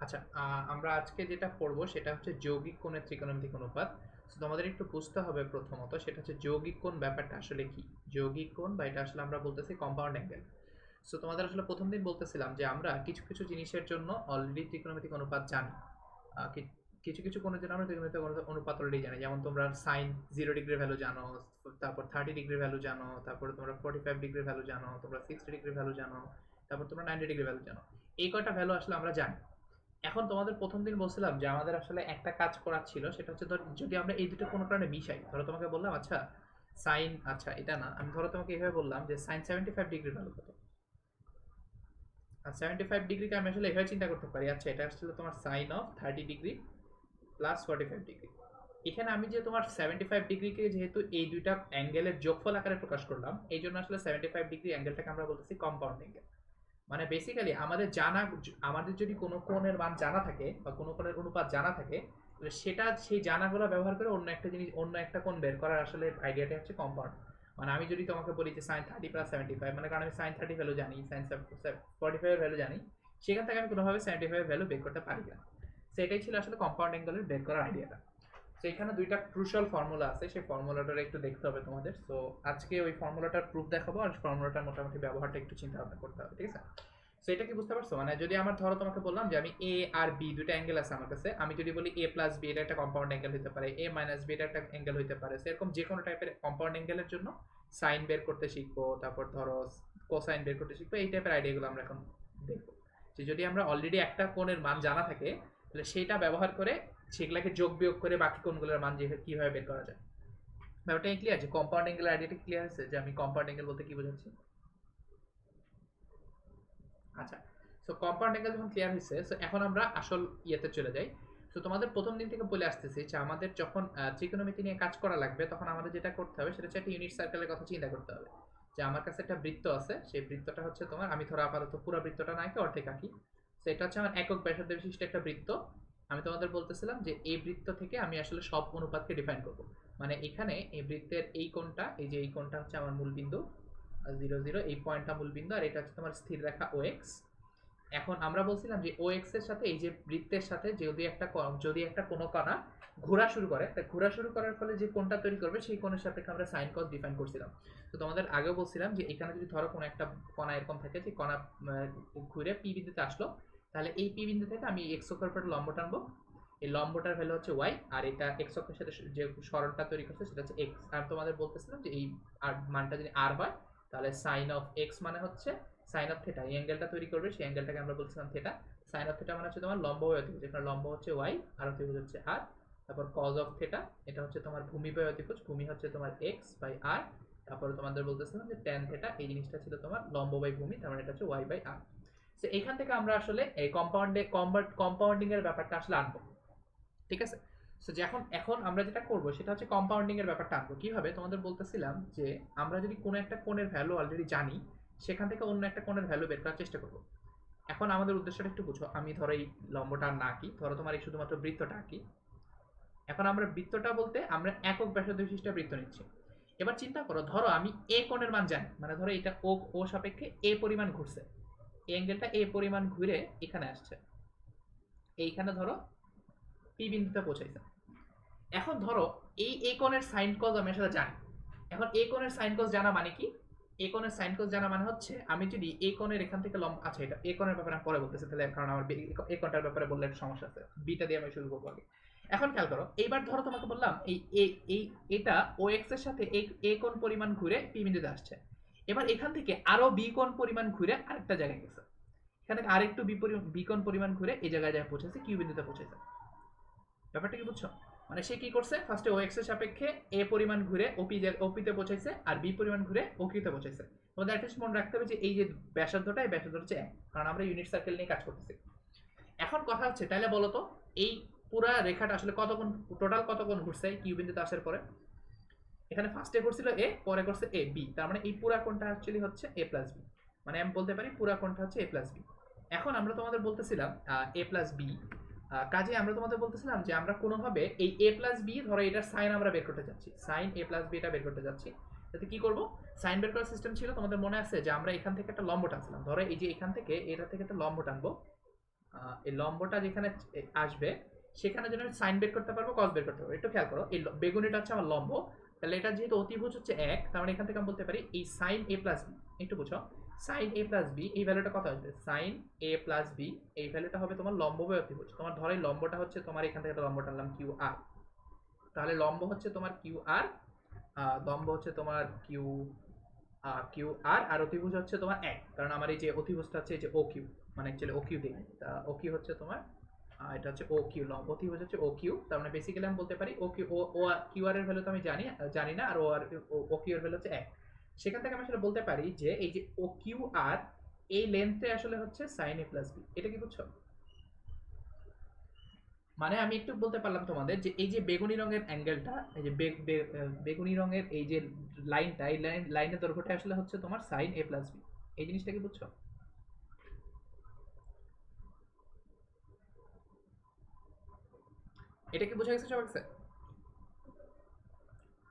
আচ্ছা, আমরা আজকে যেটা পড়বো সেটা হচ্ছে যৌগিক কোণের ত্রিকোণমিতিক অনুপাত। তো তোমাদের একটু বুঝতে হবে প্রথমত, সেটা হচ্ছে যৌগিক কোণ ব্যাপারটা আসলে কি। যৌগিক কোণ বা এটা আসলে আমরা বলতেছি কম্পাউন্ড অ্যাঙ্গেল। সো তোমাদের আসলে প্রথম দিন বলতেছিলাম যে আমরা কিছু কিছু জিনিসের জন্য অলরেডি ত্রিকোণমিতিক অনুপাত জানি। কিছু কিছু কোণের জন্য আমরা ত্রিকোণমিতিক অনুপাত অলরেডি জানি, যেমন তোমরা সাইন 0 ডিগ্রি ভ্যালু জানো, তারপর 30 ডিগ্রি ভ্যালু জানো, তারপরে তোমরা 45 ডিগ্রি ভ্যালু জানো, তোমরা 60 ডিগ্রি ভ্যালু জানো, তারপর তোমরা 90 ডিগ্রি ভ্যালু জানো। এই কয়টা ভ্যালু আসলে আমরা জানি। এখন তোমাদের প্রথম দিন বলছিলাম যে আমাদের আসলে একটা কাজ করার ছিল, সেটা হচ্ছে ধর যদি আমরা এই দুটো কোনো কারণে মিশাই, ধরো তোমাকে বললাম আচ্ছা সাইন, আচ্ছা এটা না, আমি ধরো তোমাকে এইভাবে বললাম যে সাইন 75 ডিগ্রি ভ্যালু কত। আর 75 ডিগ্রিকে আমি আসলে এভাবে চিন্তা করতে পারি, আচ্ছা এটা আসলে তোমার sine of 30 degree plus 45 degree. এখানে আমি যে তোমার 75 ডিগ্রিকে যেহেতু এই দুইটা অ্যাঙ্গেলের যোগফল আকারে প্রকাশ করলাম, এই জন্য আসলে 75 ডিগ্রি অ্যাঙ্গেলটাকে আমরা বলতেছি কম্পাউন্ড অ্যাঙ্গেল। মানে বেসিক্যালি আমাদের জানা, আমাদের যদি কোনো কোণের মান জানা থাকে বা কোনো কোণের অনুপাত জানা থাকে, তাহলে সেটা সেই জানাগুলো ব্যবহার করে অন্য একটা জিনিস, অন্য একটা কোণ বের করার আসলে আইডিয়াটা হচ্ছে কম্পাউন্ড। মানে আমি যদি তোমাকে বলি যে সাইন 30 প্লাস 75, মানে কারণ আমি সাইন 30 ভ্যালু জানি, সাইন 45 ভ্যালু জানি, সেখান থেকে আমি কোনোভাবে 75 ভ্যালু বের করতে পারি না। সেটাই ছিল আসলে কম্পাউন্ড অ্যাঙ্গেলের বের করার আইডিয়াটা। তো এখানে দুইটা ক্রুশাল ফর্মুলা আছে, সেই ফর্মুলাটা একটু দেখতে হবে তোমাদের। সো আজকে ওই ফর্মুলাটার প্রুফ দেখাবো, আর ফর্মুলাটার মোটামুটি ব্যবহারটা একটু চিন্তা ভাবনা করতে হবে, ঠিক আছে? সো এটা কি বুঝতে পারছো? মানে যদি আমার ধরো তোমাকে বললাম যে আমি এ আর বি দুটো অ্যাঙ্গেল আছে আমার কাছে, আমি যদি বলি এ প্লাস বি এটা একটা কম্পাউন্ড অ্যাঙ্গেল হতে পারে, এ মাইনাস বি এটা একটা অ্যাঙ্গেল হতে পারে, সেরকম যে কোনো টাইপের কম্পাউন্ড অ্যাঙ্গেলের জন্য সাইন বের করতে শিখবো, তারপর ধরো কোসাইন বের করতে শিখবো, এই টাইপের আইডিয়াগুলো আমরা এখন দেখবো। যে যদি আমরা অলরেডি একটা কোণের মান জানা থাকে, তাহলে সেইটা ব্যবহার করে সেগুলাকে যোগ বিয়োগ করে বাকি কোণগুলোর মান যে কিভাবে বের করা যায়। ব্যাপারটা ক্লিয়ার? যে কম্পাউন্ড অ্যাঙ্গেলের আইডিয়াটা ক্লিয়ার হয়েছে যে আমি কম্পাউন্ড অ্যাঙ্গেল বলতে কি বোঝাচ্ছি? আচ্ছা, সো কম্পাউন্ড অ্যাঙ্গেল যখন ক্লিয়ার হয়েছে, সো এখন আমরা আসল ইয়েতে চলে যাই। সো তোমাদের প্রথম দিন থেকে বলে আসতেছি যে আমাদের যখন ত্রিকোণমিতি নিয়ে কাজ করা লাগবে, তখন আমাদের যেটা করতে হবে সেটা হচ্ছে একটা ইউনিট সার্কেলের কথা চিন্তা করতে হবে। যে আমার কাছে একটা বৃত্ত আছে, সেই বৃত্তটা হচ্ছে তোমার, আমি ধরো আপাতত পুরো বৃত্তটা না আঁকি, অর্ধেক আঁকি। সো এটা হচ্ছে আমার একক ব্যাসার্ধ বিশিষ্ট একটা বৃত্ত। আমি তোমাদের বলতেছিলাম যে এই বৃত্ত থেকে আমি আসলে সব অনুপাতকে ডিফাইন করব। মানে এখানে এই বৃত্তের এই কোণটা, এই যে এই কোণটা হচ্ছে আমার মূল বিন্দু 0 0, এই পয়েন্টটা মূল বিন্দু, আর এটা হচ্ছে তোমার স্থির রেখা ও এক্স। এখন আমরা বলছিলাম যে ও এক্স এর সাথে এই যে বৃত্তের সাথে যদি একটা কোনো কণা ঘোরা শুরু করে, তা ঘোরা শুরু করার ফলে যে কোণটা তৈরি করবে সেই কোণের সাপেক্ষে আমরা সাইন কস ডিফাইন করছিলাম। তো তোমাদের আগেও বলছিলাম যে এখানে যদি ধরো কোনো একটা কণা এরকম থাকে যে কণা ঘুরে পি বিন্দুতে আসলো, তাহলে এই পি বিন্দু থেকে আমি এক্স অক্ষের উপর লম্ব টানবো। এই লম্বটার ভ্যালু হচ্ছে ওয়াই, আর এটা এক্স অক্ষের সাথে যে সরলটা তৈরি করছে সেটা হচ্ছে এক্স। আর তোমাদের বলতেছিলাম যে এই আর মানটা যদি আর হয়, তাহলে সাইন অফ এক্স মানে হচ্ছে সাইন অফ থিটা, এই অ্যাঙ্গেলটা তৈরি করবে, সেই অ্যাঙ্গেলটাকে আমরা বলছিলাম থিটা। সাইন অফ থিটা মানে হচ্ছে তোমার লম্ব অতিভুজ, যেখানে লম্ব হচ্ছে ওয়াই আর অতিভুজ হচ্ছে আর। তারপর কজ অফ থিটা, এটা হচ্ছে তোমার ভূমি বাই অতিভুজ, ভূমি হচ্ছে তোমার এক্স বাই আর। তারপরে তোমাদের বলতেছিলাম যে ট্যান থিটা, এই জিনিসটা ছিল তোমার লম্ব বাই ভূমি, তার মানে এটা হচ্ছে ওয়াই বাই আর। তো এখান থেকে আমরা আসলে এই কম্পাউন্ডিং এর ব্যাপারটা আসলে আনবো, ঠিক আছে? সো যখন এখন আমরা যেটা করব সেটা হচ্ছে কম্পাউন্ডিং এর ব্যাপারটা আনবো কিভাবে। তোমাদের বলতেছিলাম যে আমরা যদি কোনো একটা কোণের ভ্যালু অলরেডি জানি, সেখান থেকে অন্য একটা কোণের ভ্যালু বের করার চেষ্টা করব। এখন আমাদের উদ্দেশ্যটা একটু বুঝো, আমি ধরো এই লম্বটা না আঁকি, ধরো তোমার এই শুধুমাত্র বৃত্তটা আঁকি। এখন আমরা বৃত্তটা বলতে আমরা একক ব্যাসার্ধ বিশিষ্ট বৃত্ত নিচ্ছি। এবার চিন্তা করো, ধরো আমি এ কোণের মান জানি, মানে ধরো এটা ও ও সাপেক্ষে এ পরিমাণ ঘুরছে, এই অ্যাঙ্গেলটা এ পরিমাণ ঘুরে এখানে আসছে, এইখানে ধরো পি বিন্দুতে পৌঁছাইছে। এখন ধরো এই এ কোণের সাইন কজ আমি আসলে জানি। এখন এ কোণের সাইন কজ জানা মানে কি? এ কোণের সাইন কজ জানা মানে হচ্ছে আমি যদি এ কোণের এখান থেকে লম্ব, আচ্ছা এটা এ কোণের ব্যাপারে আমি পরে বলতেছি, তাহলে কারণ আমার এ কোণটার ব্যাপারে বললে একটা সমস্যা আছে, বিটা দিয়ে আমি শুরু করবো আগে। এখন খেয়াল করো, এইবার ধরো তোমাকে বললাম এই এই এটা ও এক্স এর সাথে এ কোণ পরিমাণ ঘুরে পি বিন্দুতে আসছে। এবার এখান থেকে আরো বি কোণ পরিমাণ ঘুরে আরেকটা জায়গায় গেছে, এখান থেকে আরেকটু বি কোণ পরিমাণ ঘুরে এই জায়গায় যায় পৌঁছেছে, কিউ বিন্দুতে পৌঁছেছে। ব্যাপারটা কি বুঝছো? মানে সে কি করছে, ফার্স্টে ও এক্স এর সাপেক্ষে এ পরিমাণ ঘুরে ওপিতে পৌঁছাইছে, আর বি পরিমাণ ঘুরে ওকিউতে পৌঁছাইছে। তোমাদের একটা মনে রাখতে হবে যে এই যে ব্যাসার্ধটা, এই ব্যাসার্ধ হচ্ছে এক, কারণ আমরা ইউনিট সার্কেল নিয়ে কাজ করতেছি। এখন কথা হচ্ছে তাহলে বলো তো এই পুরা রেখাটা আসলে কত কোণ, টোটাল কত কোণ ঘুরছে কিউ বিন্দুতে আসার পরে? এখানে ফার্স্টে করছিল এ, পরে করছে এ বি, তার মানে এই পুরা কোণটা অ্যাকচুয়ালি হচ্ছে এ প্লাস বি। মানে আমি বলতে পারি পুরা কোণটা হচ্ছে এ প্লাস বি। এখন আমরা তোমাদের বলতেছিলাম এ প্লাস বি, কাজে আমরা তোমাদের বলতেছিলাম যে আমরা কোনোভাবে এই এ প্লাস বি, ধরো এটার সাইন আমরা বের করতে যাচ্ছি, সাইন এ প্লাস বি এটা বের করতে যাচ্ছি। তাতে কি করব, সাইন বের করার সিস্টেম ছিল তোমাদের মনে আছে যে আমরা এখান থেকে একটা লম্ব টানছিলাম, ধরো এই যে এখান থেকে এটা থেকে একটা লম্ব টানবো, এই লম্বটা যেখানে আসবে সেখানে যেন আমি সাইন বের করতে পারবো, কস বের করতে পারবো। একটু খেয়াল করো, এই বেগুনিটা হচ্ছে আমার লম্ব, তাহলে এটা যেহেতু অতিভুজ হচ্ছে 1, তার মানে এখান থেকে আমি বলতে পারি এই সাইন a প্লাস বি, একটু বুঝো, সাইন a প্লাস বি এই ভ্যালুটা কত আসবে, সাইন a প্লাস বি এই ভ্যালুটা হবে তোমার লম্ব বাই অতিভুজ। তোমার ধরো এই লম্বটা হচ্ছে তোমার, এখান থেকে একটা লম্ব টানলাম কিউ আর, তাহলে লম্ব হচ্ছে তোমার কিউ আর, লম্ব হচ্ছে তোমার কিউ কিউ আর, আর অতিভুজ হচ্ছে তোমার 1, কারণ আমার এই যে অতিভুজটা হচ্ছে এই যে ও কিউ, মানে অ্যাকচুয়ালি ও কিউ দিই, ও কিউ হচ্ছে তোমার এটা হচ্ছে ও কিউ, লম্ব অতিভুজ হচ্ছে ও কিউ, তার মানে বেসিক্যালি আমি বলতে পারি O Q, O Q R এর ভ্যালু তো আমি জানি না, আর ও কিউ এর ভ্যালু হচ্ছে 1। সেখান থেকে আমি আসলে বলতে পারি যে এই যে ও কিউ আর এই লেন্থে আসলে হচ্ছে সাইন এ প্লাস বি। এটা কি বুঝছো? মানে আমি একটু বলতে পারলাম তোমাদের যে এই যে বেগুনি রঙের অ্যাঙ্গেলটা, এই যে বেগুনি রঙের এই যে লাইনটা, এই লাইনের দৈর্ঘ্যটা আসলে হচ্ছে তোমার সাইন এ প্লাস বি। এই জিনিসটা কি বুঝছো? এটা কি বোঝা গেছে সবার কাছে?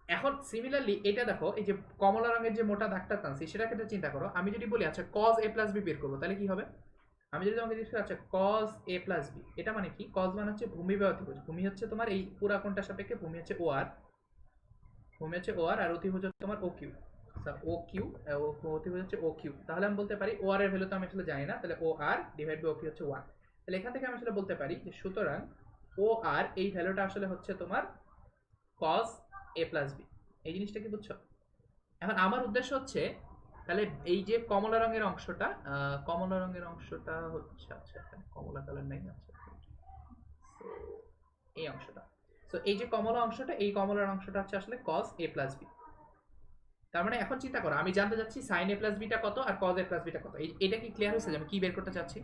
এখন সিমিলারলি এটা দেখো, এই যে কমলা রঙের যে মোটা দাগটা টানছি সেটাকে একটা চিন্তা করো, আমি যদি বলি আচ্ছা cos a প্লাস বি বের করবো, তাহলে কি হবে? আমি যদি তোমাকে জিজ্ঞেস করি আচ্ছা cos a প্লাস বি, এটা মানে কি? cos মানে হচ্ছে ভূমি বা অতিভুজ। ভূমি হচ্ছে তোমার এই পুরা কোণটার সাপেক্ষে ভূমি হচ্ছে ও আর, ভূমি হচ্ছে ও আর অতিভুজ হচ্ছে তোমার ও কিউ, ও কিউ, অতিভুজ হচ্ছে ও কিউ। তাহলে আমি বলতে পারি ও আর এর ভ্যালু তো আমি আসলে জানি না, তাহলে ও আর ডিভাইড বাই ও কিউ হচ্ছে 1। তাহলে এখান থেকে আমি আসলে বলতে পারি যে সুতরাং ও আর এই ভ্যালুটা আসলে হচ্ছে তোমার cos a প্লাস বি। এই জিনিসটা কি বুঝছো? এখন আমার উদ্দেশ্য হচ্ছে তাহলে এই যে কমলা রঙের অংশটা, কমলা রঙের অংশটা হচ্ছে, আচ্ছা এখানে কমলা কালার নাই, আচ্ছা so, এই অংশটা, সো এই যে কমলা অংশটা, এই কমলার অংশটা হচ্ছে আসলে cos a প্লাস বি। তার মানে এখন চিন্তা করো, আমি জানতে চাচ্ছি sin a প্লাস বিটা কত আর cos a প্লাস বিটা কত। এটা কি ক্লিয়ার হয়েছে যে আমি কি বের করতে চাচ্ছি?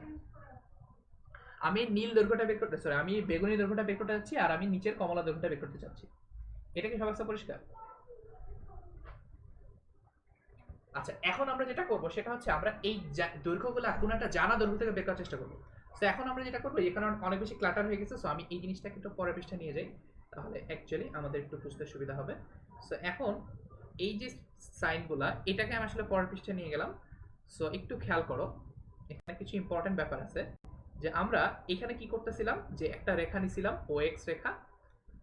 আমি নীল দৈর্ঘ্যটা বের করতে, সরি আমি বেগুনি দৈর্ঘ্যটা বের করতে চাচ্ছি, আর আমি নিচের কমলা দৈর্ঘ্যটা বের করতে চাচ্ছি। এটা কি সবার কাছে পরিষ্কার? আচ্ছা এখন আমরা যেটা করব সেটা হচ্ছে আমরা এই দৈর্ঘ্যগুলো কোনো একটা জানা দৈর্ঘ্য থেকে বের করার চেষ্টা করব। তো এখন আমরা যেটা করবো, এখানে অনেক বেশি ক্লাটার হয়ে গেছে, সো আমি এই জিনিসটাকে একটু পরের পৃষ্ঠায় নিয়ে যাই, তাহলে অ্যাকচুয়ালি আমাদের একটু বুঝতে সুবিধা হবে। সো এখন এই যে সাইনগুলা, এটাকে আমি আসলে পরের পৃষ্ঠায় নিয়ে গেলাম। সো একটু খেয়াল করো, এখানে কিছু ইম্পর্টেন্ট ব্যাপার আছে, যে আমরা এখানে কি করতেছিলাম, যে একটা রেখা নিছিলাম ও এক্স রেখা,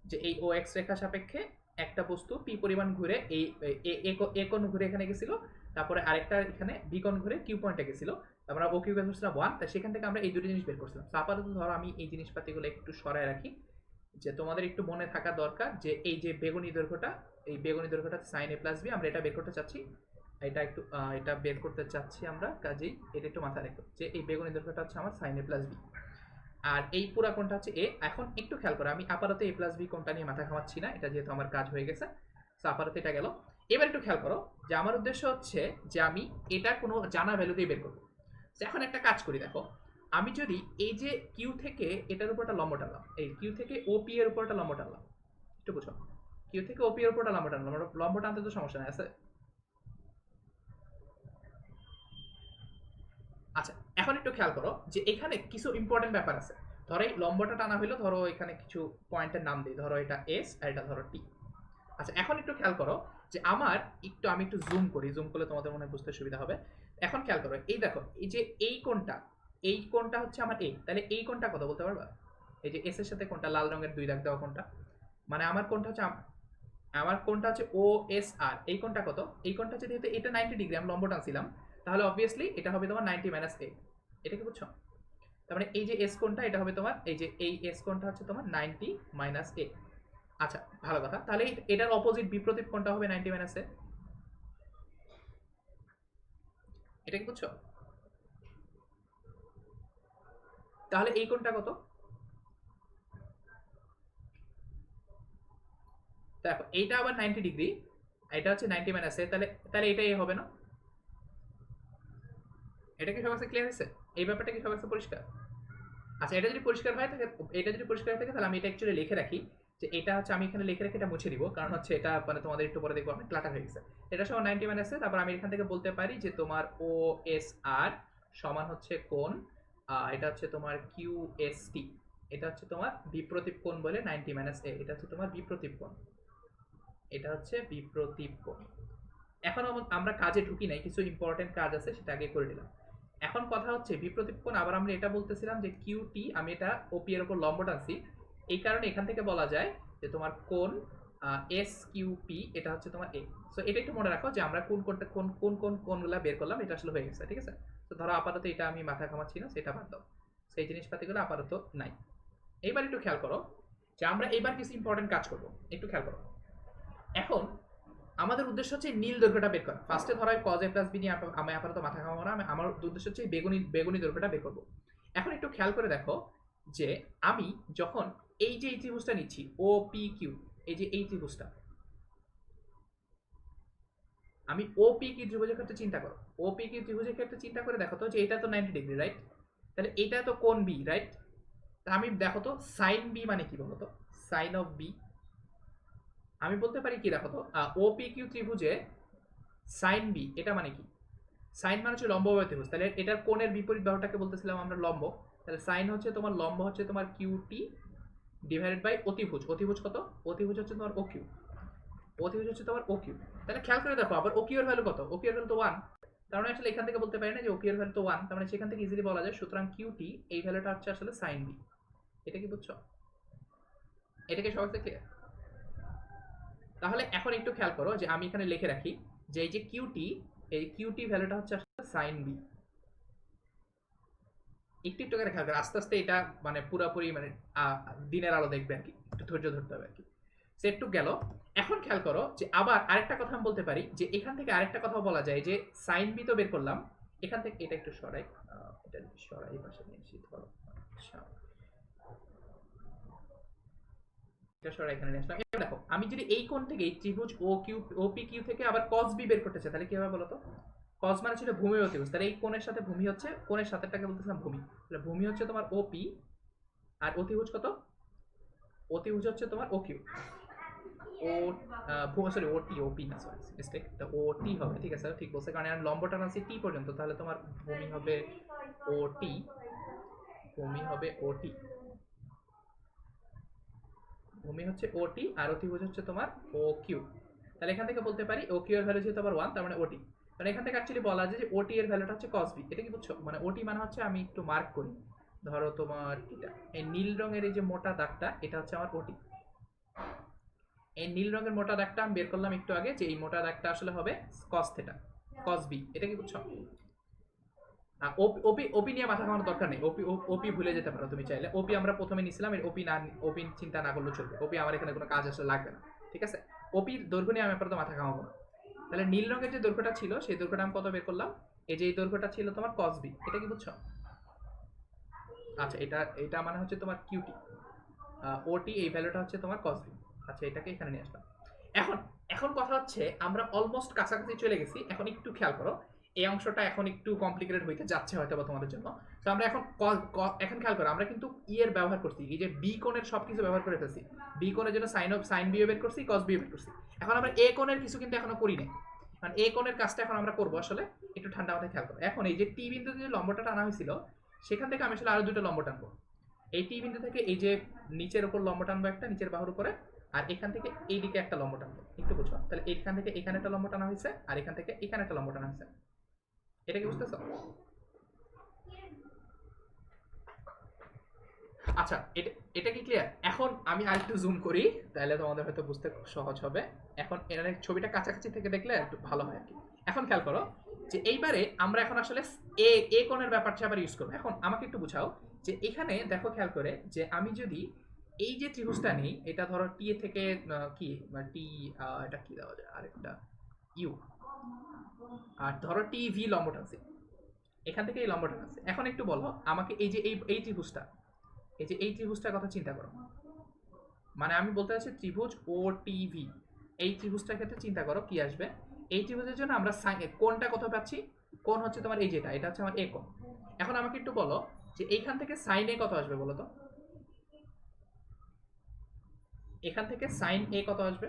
যে এই ও এক্স রেখা সাপেক্ষে একটা বস্তু পি পরিমাণ ঘুরে এই এ কোণ ঘুরে এখানে গেছিল, তারপরে আরেকটা এখানে বি কোণ ঘুরে কিউ পয়েন্টে গেছিল, আমরা ও কিউ ধরছিলাম 1, তাই সেখান থেকে আমরা এই দুটো জিনিস বের করছিলাম। তো আপাতত ধরো আমি এই জিনিসপাতিগুলো একটু সরায় রাখি, যে তোমাদের একটু মনে থাকা দরকার যে এই যে বেগুনি দৈর্ঘ্যটা, এই বেগুনি দৈর্ঘ্যটা সাইন এ প্লাস বি, আমরা এটা বের করতে চাচ্ছি, এটা একটু এটা বের করতে চাচ্ছি আমরা, কাজেই এটা একটু মাথায় রাখো যে এই বেগুনি দৈর্ঘ্যটা হচ্ছে আমার সাইন এ প্লাস বি, আর এই পুরা কোণটা হচ্ছে এ। এখন একটু খেয়াল করো, আমি আপাতত এ প্লাস বি কোণটা নিয়ে মাথা ঘামাচ্ছি না, এটা যেহেতু আমার কাজ হয়ে গেছে, সো আপাতত এটা গেল। এবার একটু খেয়াল করো যে আমার উদ্দেশ্য হচ্ছে যে আমি এটা কোনো জানা ভ্যালু দিয়ে বের করবো। এখন একটা কাজ করি, দেখো আমি যদি এই যে কিউ থেকে এটার উপর একটা লম্ব টানলাম, এই কিউ থেকে ওপি এর উপর একটা লম্ব টানলাম, একটু বুঝো, কিউ থেকে ওপি এর উপর একটা লম্ব টানলাম, লম্ব টানতে তো সমস্যা নাই আছে। আচ্ছা এখন একটু খেয়াল করো যে এখানে কিছু ইম্পর্টেন্ট ব্যাপার আছে। ধরো এই লম্বটা টানা হইলো, ধরো এখানে কিছু পয়েন্টের নাম দিই, ধরো এটা এস আর এটা ধরো টি। আচ্ছা এখন একটু খেয়াল করো যে আমার আমি একটু জুম করি, জুম করলে তোমাদের মনে হয় বুঝতে সুবিধা হবে। এখন খেয়াল করো, এই দেখো এই যে এই কোণটা, এই কোণটা হচ্ছে আমার এই, তাহলে এই কোণটা কত বলতে পারবা? এই যে এস এর সাথে কোণটা লাল রঙের 2 দাগ দেওয়া কোণটা, মানে আমার কোণটা হচ্ছে আমার কোণটা হচ্ছে ও এস আর, এই কোণটা কত? এই কোণটা হচ্ছে, যেহেতু এটা 90 ডিগ্রি আমি লম্ব টানছিলাম, তাহলে অবভিয়াসলি এটা হবে তোমার 90 মাইনাস এ। এটা কি বুঝছো? তার মানে এই যে এস কোণটা এটা হবে তোমার, এই যে এই এস কোণটা হচ্ছে তোমার 90 মাইনাস এ। আচ্ছা ভালো কথা, তাহলে এটার অপোজিট বিপরীত কোণটা হবে 90 মাইনাস এ। এটা কি বুঝছো? তাহলে এই কোণটা কত? দেখো এইটা আবার 90 ডিগ্রি, এটা হচ্ছে 90 মাইনাস এ, তাহলে তাহলে এটা এ হবে না? এটা কি সবার কাছে ক্লিয়ার হয়েছে? এই ব্যাপারটা কি সবার কাছে পরিষ্কার? আচ্ছা এটা যদি পরিষ্কার হয়ে থাকে, এটা যদি পরিষ্কার হয়ে থাকে তাহলে আমি এটা অ্যাকচুয়ালি লিখে রাখি, যে এটা হচ্ছে আমি এখানে লিখে রাখি, এটা মুছে দিব, কারণ হচ্ছে এটা মানে তোমাদের একটু পরে দেখবো অনেক ক্লাটার হয়ে গেছে। এটা সমান 90 মাইনাস এ, তারপর আমি এখান থেকে বলতে পারি যে তোমার ও এস আর সমান হচ্ছে কোণ, এটা হচ্ছে তোমার কিউ এস টি, এটা হচ্ছে তোমার বিপ্রতীপ কোণ বলে 90 মাইনাস এ, এটা হচ্ছে তোমার বিপ্রতীপ কোণ, এটা হচ্ছে বিপ্রতীপ কোণ। এখন আমরা কাজে ঢুকি নাই, কিছু ইম্পর্টেন্ট কাজ আছে সেটা আগে করে নিলাম। এখন কথা হচ্ছে বিপ্রতীপ কোণ, আবার আমরা এটা বলতেছিলাম যে কিউটি, আমি এটা ওপি এর উপর লম্ব টানছি, এই কারণে এখান থেকে বলা যায় যে তোমার কোণ এস কিউপি এটা হচ্ছে তোমার এ। সো এটা একটু মনে রাখো যে আমরা কোন কোনটা কোন কোন কোন কোনগুলা বের করলাম, এটা আসলে হয়ে গেছে, ঠিক আছে। তো ধরো আপাতত এটা আমি মাথা ঘামাচ্ছি না, সেটা বাদ দাও, সেই জিনিসপাতিগুলো আপাতত নাই। এইবার একটু খেয়াল করো যে আমরা এবার কিছু ইম্পর্টেন্ট কাজ করব, একটু খেয়াল করো। এখন আমাদের উদ্দেশ্য হচ্ছে নীল দৈর্ঘ্যটা বের করা। ফার্স্টে ধরো কজ এ প্লাস বি নিয়ে আমি আপাতত মাথা ঘামাবো না, আমার উদ্দেশ্য হচ্ছে বেগুনি বেগুনি দৈর্ঘ্যটা বের করবো। এখন একটু খেয়াল করে দেখো যে আমি যখন এই যে এই ত্রিভুজটা নিচ্ছি ও পি কিউ, এই যে এই ত্রিভুজটা, আমি ও পি কিউ ত্রিভুজের ক্ষেত্রে চিন্তা করো, ও পি কিউ ত্রিভুজের ক্ষেত্রে চিন্তা করে দেখো তো যে এটা তো 90 ডিগ্রি, রাইট? তাহলে এটা তো কোণ বি, রাইট? আমি দেখো তো সাইন বি মানে কি বলো তো, সাইন অফ বি। আমি বলতে পারি কি, দেখো তো ও পি কিউ ত্রিভুজে সাইন বি এটা মানে কি? সাইন মানে হচ্ছে লম্ব বাহু ত্রিভুজ, তাহলে এটার কোণের বিপরীত বাহুটাকে বলতেছিলাম আমরা লম্ব। তাহলে সাইন হচ্ছে তোমার লম্ব হচ্ছে তোমার কিউটি ডিভাইডেড বাই অতিভুজ। অতিভুজ কত? অতিভুজ হচ্ছে তোমার ও কিউ। অতিভুজ হচ্ছে তোমার ও কিউ। তাহলে খেয়াল করে দেখো আবার ও কিউ এর ভ্যালু কত? ও কিউ এর ভ্যালু তো 1। তার মানে আসলে এখান থেকে বলতে পারি না যে ও কিউ এর ভ্যালু তো 1, তার মানে সেখান থেকে ইজিলি বলা যায় সুতরাং কিউটি এই ভ্যালুটা হচ্ছে আসলে সাইন বি। এটা কি বুঝছো? এটাকে সহজ থেকে। তাহলে এখন একটু খেয়াল করো যে আমি এখানে লিখে রাখি যে এই যে কিউটি, এই কিউটি ভ্যালুটা হচ্ছে আসলে সাইন বি। একটু একটু করে খেয়াল করে আস্তে আস্তে এটা মানে পুরোপুরি মানে দিনের আলো দেখবে আর কি, একটু ধৈর্য ধরতে হবে আর কি। সেট টু গেল। এখন খেয়াল করো যে আবার আরেকটা কথা আমি বলতে পারি যে এখান থেকে আরেকটা কথা বলা যায় যে সাইন বি তো বের করলাম, এখান থেকে এটা একটু সরাই, এটা সরাই এই পাশে নিয়ে এসে ধরো, আচ্ছা এটা সরাই এখানে নিয়ে আসলাম। এবার দেখো আমি যদি এই কোণ থেকে এই ত্রিভুজ ও কিউ ও পি কিউ থেকে আবার কস বি বের করতে চাই তাহলে কি হবে বলো তো? কস মানে ছিল ভূমি অতিভুজ, তাহলে এই কোণের সাথে ভূমি হচ্ছে, কোণের সাথেটাকে বলতেছিলাম ভূমি, তাহলে ভূমি হচ্ছে তোমার ওপি আর অতিভুজ কত? অতিভুজ হচ্ছে তোমার ও কিউ। ও সরি ওটি ওপি না, সরি মিস্টেক, এটা ওটি হবে, ঠিক আছে ঠিক বলছে, কারণ লম্বটা আছে টি পর্যন্ত, তাহলে তোমার ভূমি হবে ওটি, ভূমি হবে ওটি, ভূমি হচ্ছে ওটি আর অতিভুজ হচ্ছে তোমার ও কিউ। তাহলে এখান থেকে বলতে পারি ও কিউ এর ভ্যালু যেহেতু আবার 1, তার মানে ওটি, মানে এখান থেকে অ্যাকচুয়ালি বলা যায় যে ওটি এর ভ্যালুটা হচ্ছে cos b। এটা কি বুঝছো? মানে ওটি মানে হচ্ছে, আমি একটু মার্ক করি, ধরো তোমার এটা এই নীল রঙের এই যে মোটা দাগটা এটা হচ্ছে আমার ওটি। এই নীল রঙের মোটা দাগটা আমি বের করলাম একটু আগে যে এই মোটা দাগটা আসলে হবে cos থিটা, cos b। এটা কি বুঝছো? ওপি ওপি নিয়ে মাথা ঘামানোর দরকার নেই, ওপি ওপি ভুলে যেতে পারো তুমি চাইলে। ওপি আমরা প্রথমে নিছিলাম, এর ওপি না, ওপি চিন্তা না করলেও চলবে, ওপি আমার এখানে কোনো কাজ আসলে লাগবে না, ঠিক আছে। ওপির দৈর্ঘ্য নিয়ে আমি আপাতত মাথা ঘামাবো না। তাহলে নীল রঙের যে দৈর্ঘ্যটা ছিল সেই দৈর্ঘ্যটা আমি কত বের করলাম, এই যে এই দৈর্ঘ্যটা ছিল তোমার cos b। এটা কি বুঝছো? আচ্ছা এটা এটা মানে হচ্ছে তোমার কিউটি, ওটি এই ভ্যালুটা হচ্ছে তোমার cos b। আচ্ছা এটাকে এখানে নিয়ে আসলাম। এখন এখন কথা হচ্ছে আমরা অলমোস্ট কাছাকাছি চলে গেছি, এখন একটু খেয়াল করো এই অংশটা এখন একটু কমপ্লিকেটেড হইতে যাচ্ছে হয়তো বা তোমাদের জন্য। তো আমরা এখন এখন খেয়াল করো আমরা কিন্তু ই এর ব্যবহার করছি, এই যে বি কোণের সবকিছু ব্যবহার করে ফেলছি। বি কোণের জন্য সাইন বি বের করছি, cos বি বের করছি। এখন আমরা এ কোণের কিছু কিন্তু এখনো করি নাই, কারণ এ কোণের কাজটা এখন আমরা করবো আসলে। একটু ঠান্ডা মাথায় খেয়াল করো, এখন এই যে টি বিন্দুতে যে লম্বটা টানা হয়েছিল সেখান থেকে আমি আসলে আরো দুটো লম্ব টানবো। এই টি বিন্দু থেকে এই যে নিচের উপর লম্ব টানবো একটা, নিচের বাহুর উপরে, আর এখান থেকে এই দিকে একটা লম্ব টানবো, একটু বুঝো। তাহলে এখান থেকে এখানে একটা লম্ব টানা হয়েছে আর এখান থেকে এখানে একটা লম্ব টানা হয়েছে। এটা কি বুঝতেছো? আচ্ছা এটা এটা কি ক্লিয়ার? এখন আমি আরেকটু জুম করি, তাহলে তোমাদের হয়তো বুঝতে খুব সহজ হবে। এখন এর ছবিটা কাছাকাছি থেকে দেখলে একটু ভালো হয় আর কি। এখন খেয়াল করো যে এইবারে আমরা এখন আসলে এ এ কোণের ব্যাপারটা আবার ইউজ করবো। এখন আমাকে একটু বুঝাও যে এখানে দেখো খেয়াল করে যে আমি যদি এই যে ত্রিভুজটা নেই, এটা ধরো টি এ থেকে কি টি, এটা কি দেওয়া যায় আরেকটা ইউ, আর ধরো টি ভি লম্বটা আছে, এখান থেকে এই লম্বটা আছে। এখন একটু বলো আমাকে এই যে এই ত্রিভুজটা, এই যে এই ত্রিভুজটার কথা চিন্তা করো, মানে আমি বলতে চাচ্ছি ত্রিভুজ ও টিভি, এই ত্রিভুজটার ক্ষেত্রে চিন্তা করো কি আসবে। এই ত্রিভুজের জন্য আমরা কোণটা কত পাচ্ছি? কোণ হচ্ছে তোমার এই যেটা, এটা হচ্ছে আমার এ কোণ। এখন আমাকে একটু বলো যে এইখান থেকে সাইন এ কত আসবে বলো তো? এখান থেকে সাইন এ কত আসবে?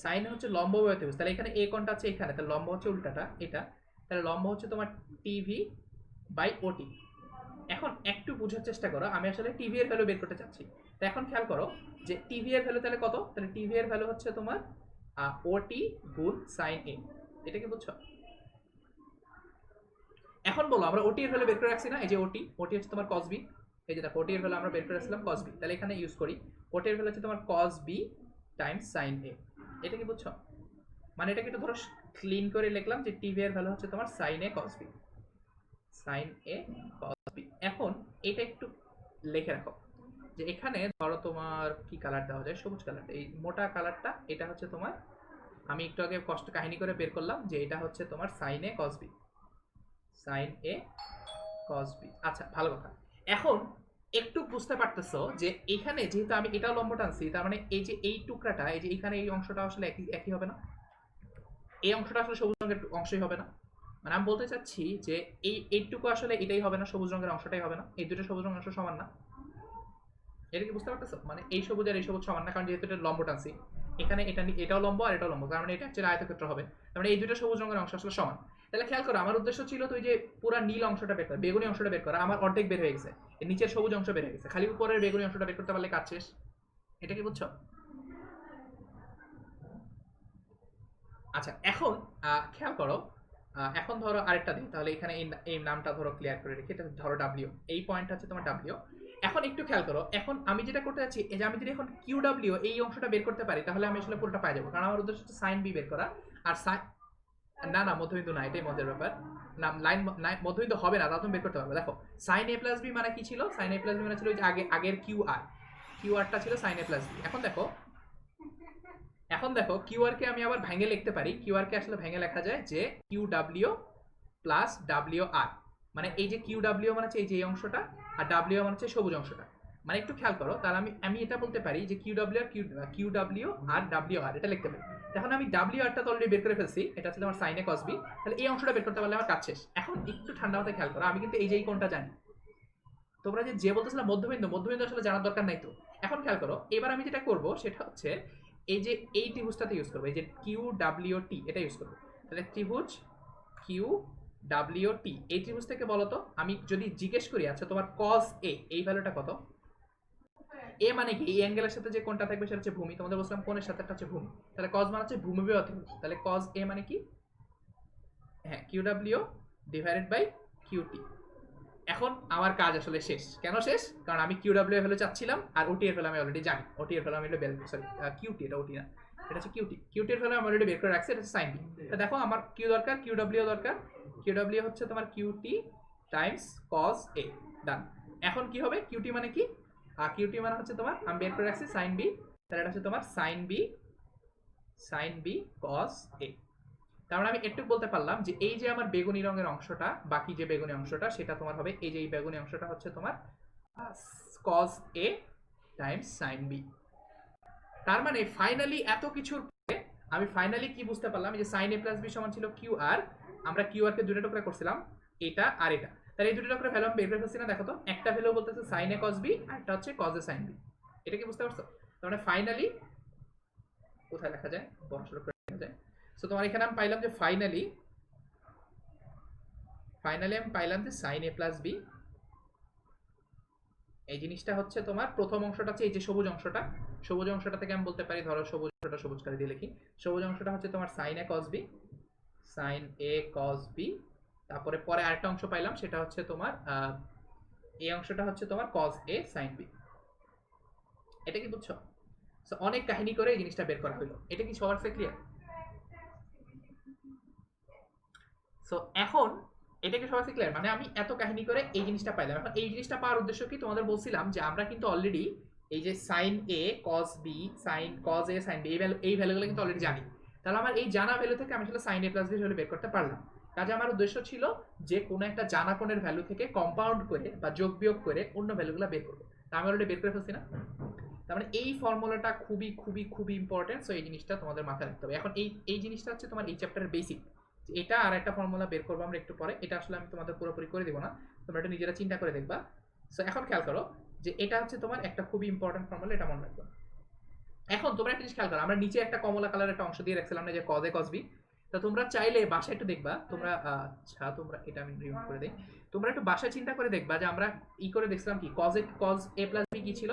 সাইন হচ্ছে লম্ব বাহু ত্রিভুজ, তাহলে এখানে এ কোণটা আছে এখানে, তাহলে লম্ব হচ্ছে উল্টাটা এটা, তাহলে লম্ব হচ্ছে তোমার টিভি বাই ওটি। এখন একটু বোঝার চেষ্টা করো, আমি আসলে টিভি এর ভ্যালু বের করতে চাচ্ছি। তো এখন খেয়াল করো যে টিভি এর ভ্যালু তাহলে কত? তাহলে টিভি এর ভ্যালু হচ্ছে তোমার ওটি গুণ সাইন এ। এটা কি বুঝছো? এখন বলো আমরা ওটি এর ভ্যালু বের করে রাখছি না, এই যে ওটি হচ্ছে তোমার cos b, এই যে দেখো ওটি এর ভ্যালু আমরা বের করে রাখছিলাম cos b, তাহলে এখানে ইউজ করি ওটি এর ভ্যালু হচ্ছে তোমার cos b Times sin a। এটা কি বুঝছো? মানে এটাকে একটু ধরো ক্লিন করে লিখলাম যে টিভি এর ভ্যালু হচ্ছে তোমার sin a cos b, sin a cos b। এখন এটা একটু লিখে রাখো যে এখানে ধরো তোমার কি কালার দেওয়া যায়, সবুজ কালার, এই মোটা কালারটা এটা হচ্ছে তোমার, আমি একটু আগে কষ্ট কাহিনী করে বের করলাম যে এটা হচ্ছে তোমার sin a cos b, sin a cos b। আচ্ছা ভালো কথা। এখন একটু বুঝতে পারতেছো যে এখানে যেহেতু আমি এটা লম্ব টানছি, তার মানে এই যে এই টুকরাটা, এই যে এখানে এই অংশটা আসলে একই একই হবে না, এই অংশটা আসলে সবুজ রঙের অংশই হবে না। মানে আমি বলতে চাচ্ছি যে এইটুকু আসলে এটাই হবে না, সবুজ রঙের অংশটাই হবে না, এই দুটো সবুজ রঙের অংশ সমান না। এটা কি বুঝতে পারতেছো? মানে এই সবুজ আর এই সবুজ সমান না, কারণ যেহেতু এটা লম্ব টানছি, এখানে এটাও লম্ব আর এটাও লম্ব, তার মানে এটা অ্যাকচুয়ালি আয়তক্ষেত্র হবে, তার মানে এই দুটো সবুজ রঙের অংশ আসলে সমান। তাহলে খেয়াল করো আমার উদ্দেশ্য ছিল তো ওই যে পুরো নীল অংশটা বের করা, বেগুনি অংশটা বের করা, আমার অর্ধেক বের হয়ে গেছে, এর নিচের সবুজ অংশ বের হয়ে গেছে, খালি উপরের বেগুনি অংশটা বের করতে পারলে কাজ শেষ। এটা কি বুঝছো? আচ্ছা এখন খেয়াল করো, এখন ধরো আরেকটা দিই, তাহলে এখানে এই নামটা ধরো ক্লিয়ার করে রেখে, এটা ধরো ডাব্লিউ, এই পয়েন্ট হচ্ছে তোমার ডাব্লিউ। এখন একটু খেয়াল করো, এখন আমি যেটা করতে যাচ্ছি এই যে আমি যদি এখন কিউ ডাব্লিউ এই অংশটা বের করতে পারি, তাহলে আমি আসলে পুরোটা পাই যাবো, কারণ আমার উদ্দেশ্য হচ্ছে সাইন বি বের করা। আর না না মধ্যবিন্দু না, এটাই মজার ব্যাপার, না লাইন মধ্যবিন্দু হবে না, তাও তুমি বের করতে পারবে। দেখো সাইন এ প্লাস বি মানে কি ছিল, সাইন এ প্লাস বি মানে ছিল ওই যে আগের কিউ আরটা ছিল সাইন এ প্লাস বি। এখন দেখো কিউআর কে আমি আবার ভেঙে লিখতে পারি, কিউআর কে আসলে ভেঙে লেখা যায় যে Q W plus W R, মানে এই যে কিউ ডাব্লিউ মানে হচ্ছে এই যে এই অংশটা, আর ডাব্লিউ মানে হচ্ছে সবুজ অংশটা। মানে একটু খেয়াল করো, তাহলে আমি এটা বলতে পারি যে Q W R Q W R W R এটা লিখতে পারি। এখন আমি ডাব্লিউ আরটা তো অলরেডি বের করে ফেলছি, এটা হচ্ছে আমার সাইনে কস বি, তাহলে এই অংশটা বের করতে পারলে আমার কাজ শেষ। এখন একটু ঠান্ডা মাথায় খেয়াল করো, আমি কিন্তু এই যে এই কোণটা জানি, তোমরা যে বলতেছিলাম মধ্যবিন্দু আসলে জানার দরকার নাই তো। এখন খেয়াল করো, এবার আমি যেটা করব সেটা হচ্ছে এই যে এই ত্রিভুজটাতে ইউজ করবো, এই যে কিউ ডাব্লিউ টি এটা ইউজ করবো। তাহলে ত্রিভুজ কিউ ডাব্লিউ টি, এই ত্রিভুজ থেকে বলো তো, আমি যদি জিজ্ঞেস করি আচ্ছা তোমার কস এ এই ভ্যালুটা কত, এ মানে কি এই অ্যাঙ্গেলের সাথে যে কোণটা থাকবে সেটা হচ্ছে ভূমি, তোমাদের বলছিলাম কোণের সাথে একটা হচ্ছে ভূমি, তাহলে কস মানে হচ্ছে ভূমি বাই অতিভুজ, তাহলে কস এ মানে কি, হ্যাঁ Q W divided by Q T. এখন আমার কাজ আসলে শেষ। কেন শেষ? কারণ আমি কিউ ডাব্লিউ এর ভ্যালু চাচ্ছিলাম, আর ওটি এর ভ্যালু আমি অলরেডি জানি, ওটি এর ভ্যালু আমি সরি কিউটি, এটা ওটি না, এটা হচ্ছে কিউটি এর ভ্যালু আমি অলরেডি বের করে রাখছি, এটা হচ্ছে সাইন বি। তো দেখো আমার কিউ দরকার, কিউ ডাব্লিউ দরকার, কিউ ডাব্লিউ হচ্ছে তোমার কিউটি টাইমস কস এ, ডান। এখন কি হবে, কিউটি মানে কি, কিউটি মানে হচ্ছে তোমার আমি বের করে রাখছি সাইন বি, তাহলে এটা হচ্ছে তোমার সাইন বি কস এ। তার মানে আমি একটু বলতে পারলাম যে এই যে আমার বেগুনি রঙের অংশটা, বাকি যে বেগুনি অংশটা সেটা তোমার হবে এই যে এই বেগুনি অংশটা হচ্ছে তোমার cos a Times sin b। তার মানে ফাইনালি এত কিছুর পরে আমি ফাইনালি কি বুঝতে পারলাম, যে sin a প্লাস b সমান ছিল কিউ আর, আমরা কিউ আর কে দুটো টুকরা করছিলাম, এটা আর এটা, তাহলে এই দুটো টুকরা ভ্যালু আমি বের করে ফেলছি না, দেখো তো একটা ভ্যালু বলতেছে sin a cos b আর একটা হচ্ছে cos a sin b। এটা কি বুঝতে পারছো? তার মানে ফাইনালি কোথায় লেখা যায়, বড় সরো করে লেখা যায়। সো তোমার এখানে আমি পাইলাম যে ফাইনালি আমি পাইলাম যে sin a প্লাস b, এই জিনিসটা হচ্ছে তোমার প্রথম অংশটা হচ্ছে এই যে সবুজ অংশটা থেকে আমি বলতে পারি, ধরো সবুজ কালি দিয়ে লিখি, সবুজ অংশটা হচ্ছে তোমার sin a cos b, sin a cos b। তারপরে পরে আরেকটা অংশ পাইলাম সেটা হচ্ছে তোমার এই অংশটা হচ্ছে তোমার cos a sin b। এটা কি বুঝছো? সো অনেক কাহিনী করে এই জিনিসটা বের করা হলো, এটা কি সবার কাছে ক্লিয়ার? সো এখন এটা কি সবার ক্লিয়ার? মানে আমি এত কাহিনী করে এই জিনিসটা পাইলাম। এখন এই জিনিসটা পাওয়ার উদ্দেশ্য কি, তোমাদের বলছিলাম যে আমরা কিন্তু অলরেডি এই যে sin a cos b cos a sin b এই ভ্যালুগুলো কিন্তু অলরেডি জানি, তাহলে আমার এই জানা ভ্যালু থেকে আমি আসলে sin a plus b value বের করতে পারলাম। কাজে আমার উদ্দেশ্য ছিল যে কোনো একটা জানা কোণের ভ্যালু থেকে কম্পাউন্ড করে বা যোগ বিয়োগ করে অন্য ভ্যালুগুলো বের করবো, তা আমি অলরেডি বের করে ফেলছি না। তার মানে এই ফর্মুলাটা খুবই খুবই খুবই ইম্পর্টেন্ট, সো এই জিনিসটা তোমাদের মাথায় রাখতে হবে। এখন এই জিনিসটা হচ্ছে তোমার এই চ্যাপ্টারের বেসিক, এটা আর একটা ফর্মুলা বের করবো আমরা একটু পরে, এটা আসলে আমি তোমাদের পুরোপুরি করে দিব না, তোমরা এটা নিজেরা চিন্তা করে দেখবা। সো এখন খেয়াল করো যে এটা হচ্ছে তোমার একটা খুবই ইম্পর্টেন্ট ফর্মুলা, এটা মনে রাখবা। এখন তোমরা একটা জিনিস খেয়াল করো, আমরা নিচে একটা কমলা কালার একটা অংশ দিয়ে রাখছিলাম না, যে কজ এ কজ বি, তা তোমরা চাইলে বাসায় একটু দেখবা, তোমরা আচ্ছা তোমরা এটা আমি রিমুভ করে দিই, তোমরা একটু বাসায় চিন্তা করে দেখবা যে আমরা ই করে দেখছিলাম কি কজ এ প্লাস বি কি ছিল,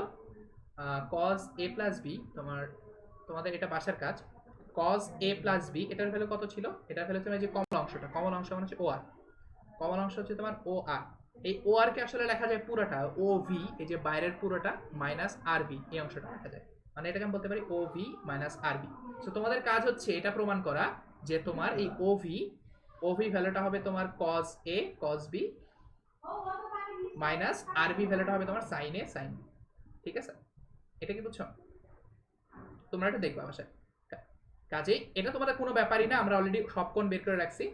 কজ এ প্লাস বি, তোমাদের এটা বাসার কাজ, cos a প্লাস b এটার ভ্যালু কত ছিল, এটার ভ্যালু তোমার যে কমলা অংশ মানে হচ্ছে ও আর, কমন অংশ হচ্ছে তোমার ও আর। এই ও আর কে আসলে লেখা যায় পুরোটা ও ভি, এই যে বাইরের পুরোটা মাইনাস আর বি, এই অংশটা লেখা যায়, মানে এটাকে আমি বলতে পারি ও ভি মাইনাস আর বি। সো তোমাদের কাজ হচ্ছে এটা প্রমাণ করা যে তোমার এই ও ভি ভ্যালুটা হবে তোমার cos A cos B minus আর বি ভ্যালুটা হবে তোমার সাইন এ সাইন বি। ঠিক আছে, এটা কি বুঝছো? তোমরা এটা দেখবা বাসায়। কাজেই এটা তোমাদের কোনো ব্যাপারই না, আমরা অলরেডি সব কোণ বের করে রাখছি।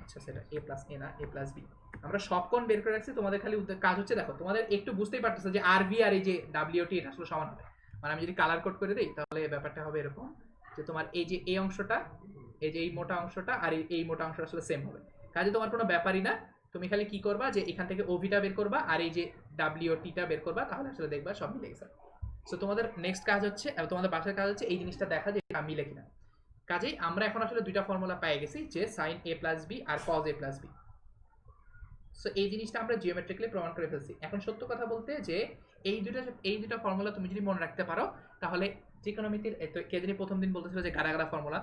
আচ্ছা সেটা এ প্লাস এ না, এ প্লাস বি, আমরা সব কোণ বের করে রাখছি। তোমাদের খালি কাজ হচ্ছে, দেখো তোমাদের একটু বুঝতেই পারতেছো যে আর বি আর এই যে ডাব্লিউটি এটা আসলে সমান হবে। মানে আমি যদি কালার কোড করে দিই তাহলে ব্যাপারটা হবে এরকম যে তোমার এই যে এই অংশটা, এই যে এই মোটা অংশটা আর এই মোটা অংশটা আসলে সেম হবে। কাজে তোমার কোনো ব্যাপারই না, তুমি খালি কি করবা যে এখান থেকে ওভিটা বের করবা আর এই যে ডাব্লিউটিটা বের করবা, তাহলে আসলে দেখবা সব মিলে গেছে। সো তোমাদের নেক্সট কাজ হচ্ছে, তোমাদের বাসার কাজ হচ্ছে এই জিনিসটা দেখা যে মিলে কিনা। কাজেই আমরা এখন আসলে দুইটা ফর্মুলা পেয়ে গেছি, যে সাইন এ প্লাস বি আর cos A plus B. So এই জিনিসটা আমরা জিওমেট্রিক্যালি প্রমাণ করে ফেলছি। এখন সত্য কথা বলতে যে এই দুটা ফর্মুলা তুমি যদি মনে রাখতে পারো তাহলে ত্রিকোণমিতির কে জানি প্রথম দিন বলতেছিল যে গাড়া গাড়া ফর্মুলা,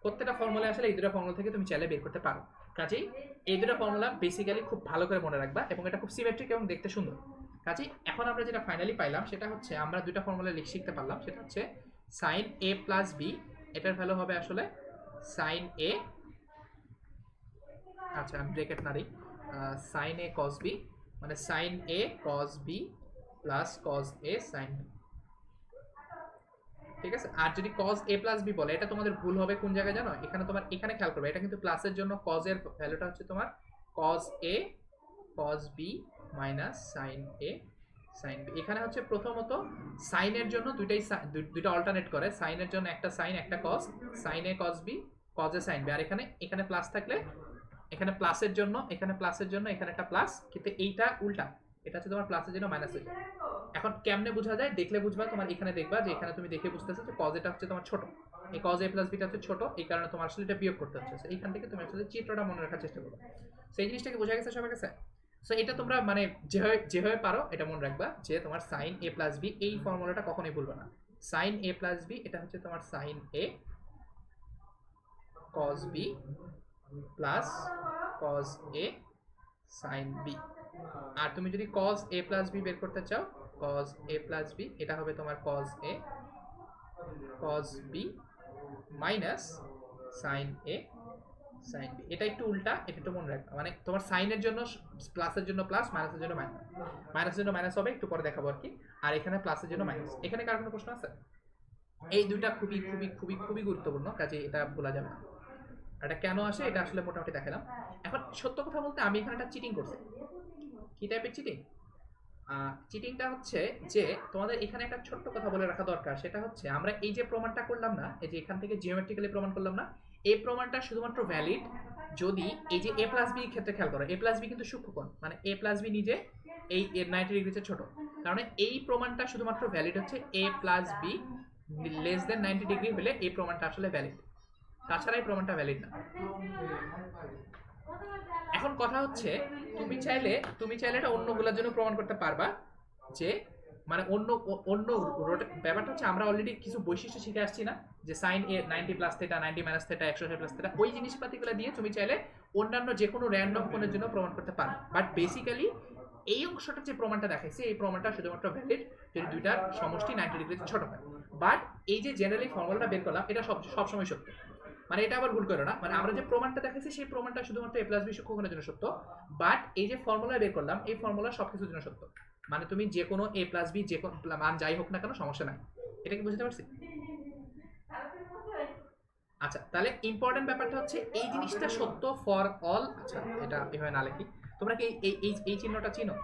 প্রত্যেকটা ফর্মুলা আসলে এই দুটো ফর্মুলা থেকে তুমি চাইলে বের করতে পারো। কাজেই এই দুটো ফর্মুলা বেসিক্যালি খুব ভালো করে মনে রাখবা এবং এটা খুব সিমেট্রিক এবং দেখতে সুন্দর। কাজেই এখন আমরা যেটা ফাইনালি পাইলাম সেটা হচ্ছে আমরা দুটো ফর্মুলা শিখতে পারলাম, সেটা হচ্ছে সাইন এ প্লাস বি, এটার ভ্যালু হবে আসলে সাইন এ, আচ্ছা আমি ব্রেকেট না দিই, সাইন এ কস বি, মানে sign a cos b plus cos A sine B. ঠিক আছে, আর যদি কস এ প্লাস বি বলে এটা তোমাদের ভুল হবে কোন জায়গায় জানো? এখানে তোমার এখানে খেয়াল করবে, এটা কিন্তু প্লাসের জন্য কজ এর ভ্যালুটা হচ্ছে তোমার কস এ cos B minus sine A sine B. এখানে হচ্ছে প্রথমত সাইনের জন্য দুইটা অল্টারনেট করে, সাইনের জন্য একটা সাইন একটা cos, sine a cos b cos A sine b. আর এখানে প্লাস থাকলে এখানে প্লাসের জন্য এখানে একটা প্লাস, কিন্তু এইটা উল্টা, এটা হচ্ছে তোমার প্লাসের জন্য মাইনাস হয়ে যায়। এখন কেমনে বোঝা যায়? দেখলে বুঝবা, তোমার এখানে দেখবা যে এখানে তুমি দেখে বুঝতেছো যে কজ এটা হচ্ছে তোমার ছোট, এই কজ এ প্লাস বিটা হচ্ছে ছোট, এই কারণে তোমার আসলে এটা বিয়োগ করতে হচ্ছে। এইখান থেকে তুমি আসলে চিত্রটা মনে রাখার চেষ্টা করবে। সেই জিনিসটাকে বোঝা গেছে সবার কাছে? সো এটা তোমরা মানে যেভাবে পারো এটা মনে রাখবা যে তোমার সাইন এ প্লাস বি, এই ফর্মুলাটা কখনোই ভুলবে না। সাইন এ প্লাস বি এটা হচ্ছে তোমার সাইন এ কজ বি প্লাস কজ এ সাইন বি। আর তুমি যদি কজ এ প্লাস বি বের করতে চাও, কজ এ প্লাস বি এটা হবে তোমার cos A cos B minus sine A sine B. এটা একটু উল্টা, এটা একটু মনে রাখবা, মানে তোমার সাইনের জন্য প্লাসের জন্য প্লাস, মাইনাসের জন্য মাইনাস, মাইনাসের জন্য মাইনাস হবে একটু পরে দেখাবো আর কি। আর এখানে প্লাসের জন্য মাইনাস। এখানে কার কোনো প্রশ্ন আছে? এই দুইটা খুবই খুবই খুবই খুবই গুরুত্বপূর্ণ, কাজে এটা ভোলা যাবে না। এটা কেন আসে এটা আসলে মোটামুটি দেখালাম। এখন সত্য কথা বলতে আমি এখানে একটা চিটিং করছি। কি টাইপের চিটিং? চিটিংটা হচ্ছে যে তোমাদের এখানে একটা ছোট্ট কথা বলে রাখা দরকার, সেটা হচ্ছে আমরা এই যে প্রমাণটা করলাম না, এই যে এখান থেকে জিওমেট্রিক্যালি প্রমাণ করলাম না, এই প্রমাণটা শুধুমাত্র ভ্যালিড যদি এই যে এ প্লাস বি ক্ষেত্রে খেয়াল করো, এ প্লাস বি কিন্তু সূক্ষ্মকোণ, মানে এ প্লাস বি নিজে এই 90 ডিগ্রিতে ছোট, কারণ এই প্রমাণটা শুধুমাত্র ভ্যালিড হচ্ছে a plus b less than 90 degree হলে এই প্রমাণটা আসলে ভ্যালিড, তাছাড়া এই প্রমাণটা ভ্যালিড না। এখন কথা হচ্ছে তুমি চাইলে এটা অন্যগুলোর জন্য প্রমাণ করতে পারবা, যে মানে অন্য ব্যাপারটা হচ্ছে আমরা অলরেডি কিছু বৈশিষ্ট্য শিখে আসছি না, যে সাইন এ 90 plus theta 90 minus theta 180 plus theta, ওই জিনিসপাতিগুলো দিয়ে তুমি চাইলে অন্যান্য যে কোনো র্যান্ডম কোণের জন্য প্রমাণ করতে পারো। বাট বেসিক্যালি এই অংশটা যে প্রমাণটা দেখাইছে এই প্রমাণটা শুধুমাত্র ভ্যালিড যদি দুইটার সমষ্টি 90 ডিগ্রি ছোট হয়। বাট এই যে জেনারেলি ফর্মুলাটা বের করলাম এটা সবসময় সত্য, মানে এটা আবার ভুল করো না, মানে আমরা যে প্রমাণটা দেখাইছি সেই প্রমাণটা শুধুমাত্র এ প্লাস বি সূক্ষ্মকোণের জন্য সত্য, বাট এই যে ফর্মুলা বের করলাম এই ফর্মুলা সবকিছুর জন্য সত্য, মানে তুমি যে কোনো এ প্লাস বি যে কোনো মান যাই হোক না কেন সমস্যা নাই। এটা কি বুঝতে পারছি? আচ্ছা তাহলে ইম্পর্টেন্ট ব্যাপারটা হচ্ছে এই জিনিসটা সত্য ফর অল। আচ্ছা এটা এভাবে না লিখি, তোমরা কি এই চিহ্নটা চিনো?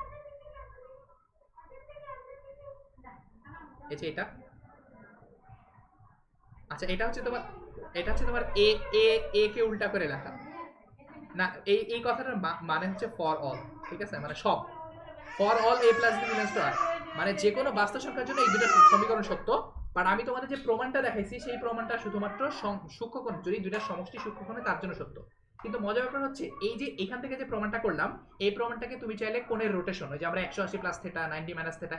এই যে এটা, আচ্ছা এটা হচ্ছে তোমার এ এ এ কে উল্টা করে লেখা না, এই কথাটার মানে হচ্ছে ফর অল, ঠিক আছে, মানে সব for all a plus b belongs to R, মানে যে কোনো বাস্তব সংখ্যার জন্য এই দুটো সমীকরণ সত্য। বাট আমি তোমাদের যে প্রমাণটা দেখাইছি সেই প্রমাণটা শুধুমাত্র সূক্ষ্মকোণ যদি দুইটার সমষ্টি সূক্ষ্মকোণে তার জন্য সত্য। কিন্তু মজার ব্যাপার হচ্ছে এই যে এখান থেকে যে প্রমাণটা করলাম এই প্রমাণটাকে তুমি চাইলে কোণের রোটেশন, ওই যে আমরা 180 প্লাস থেটা 90 মাইনাস থেটা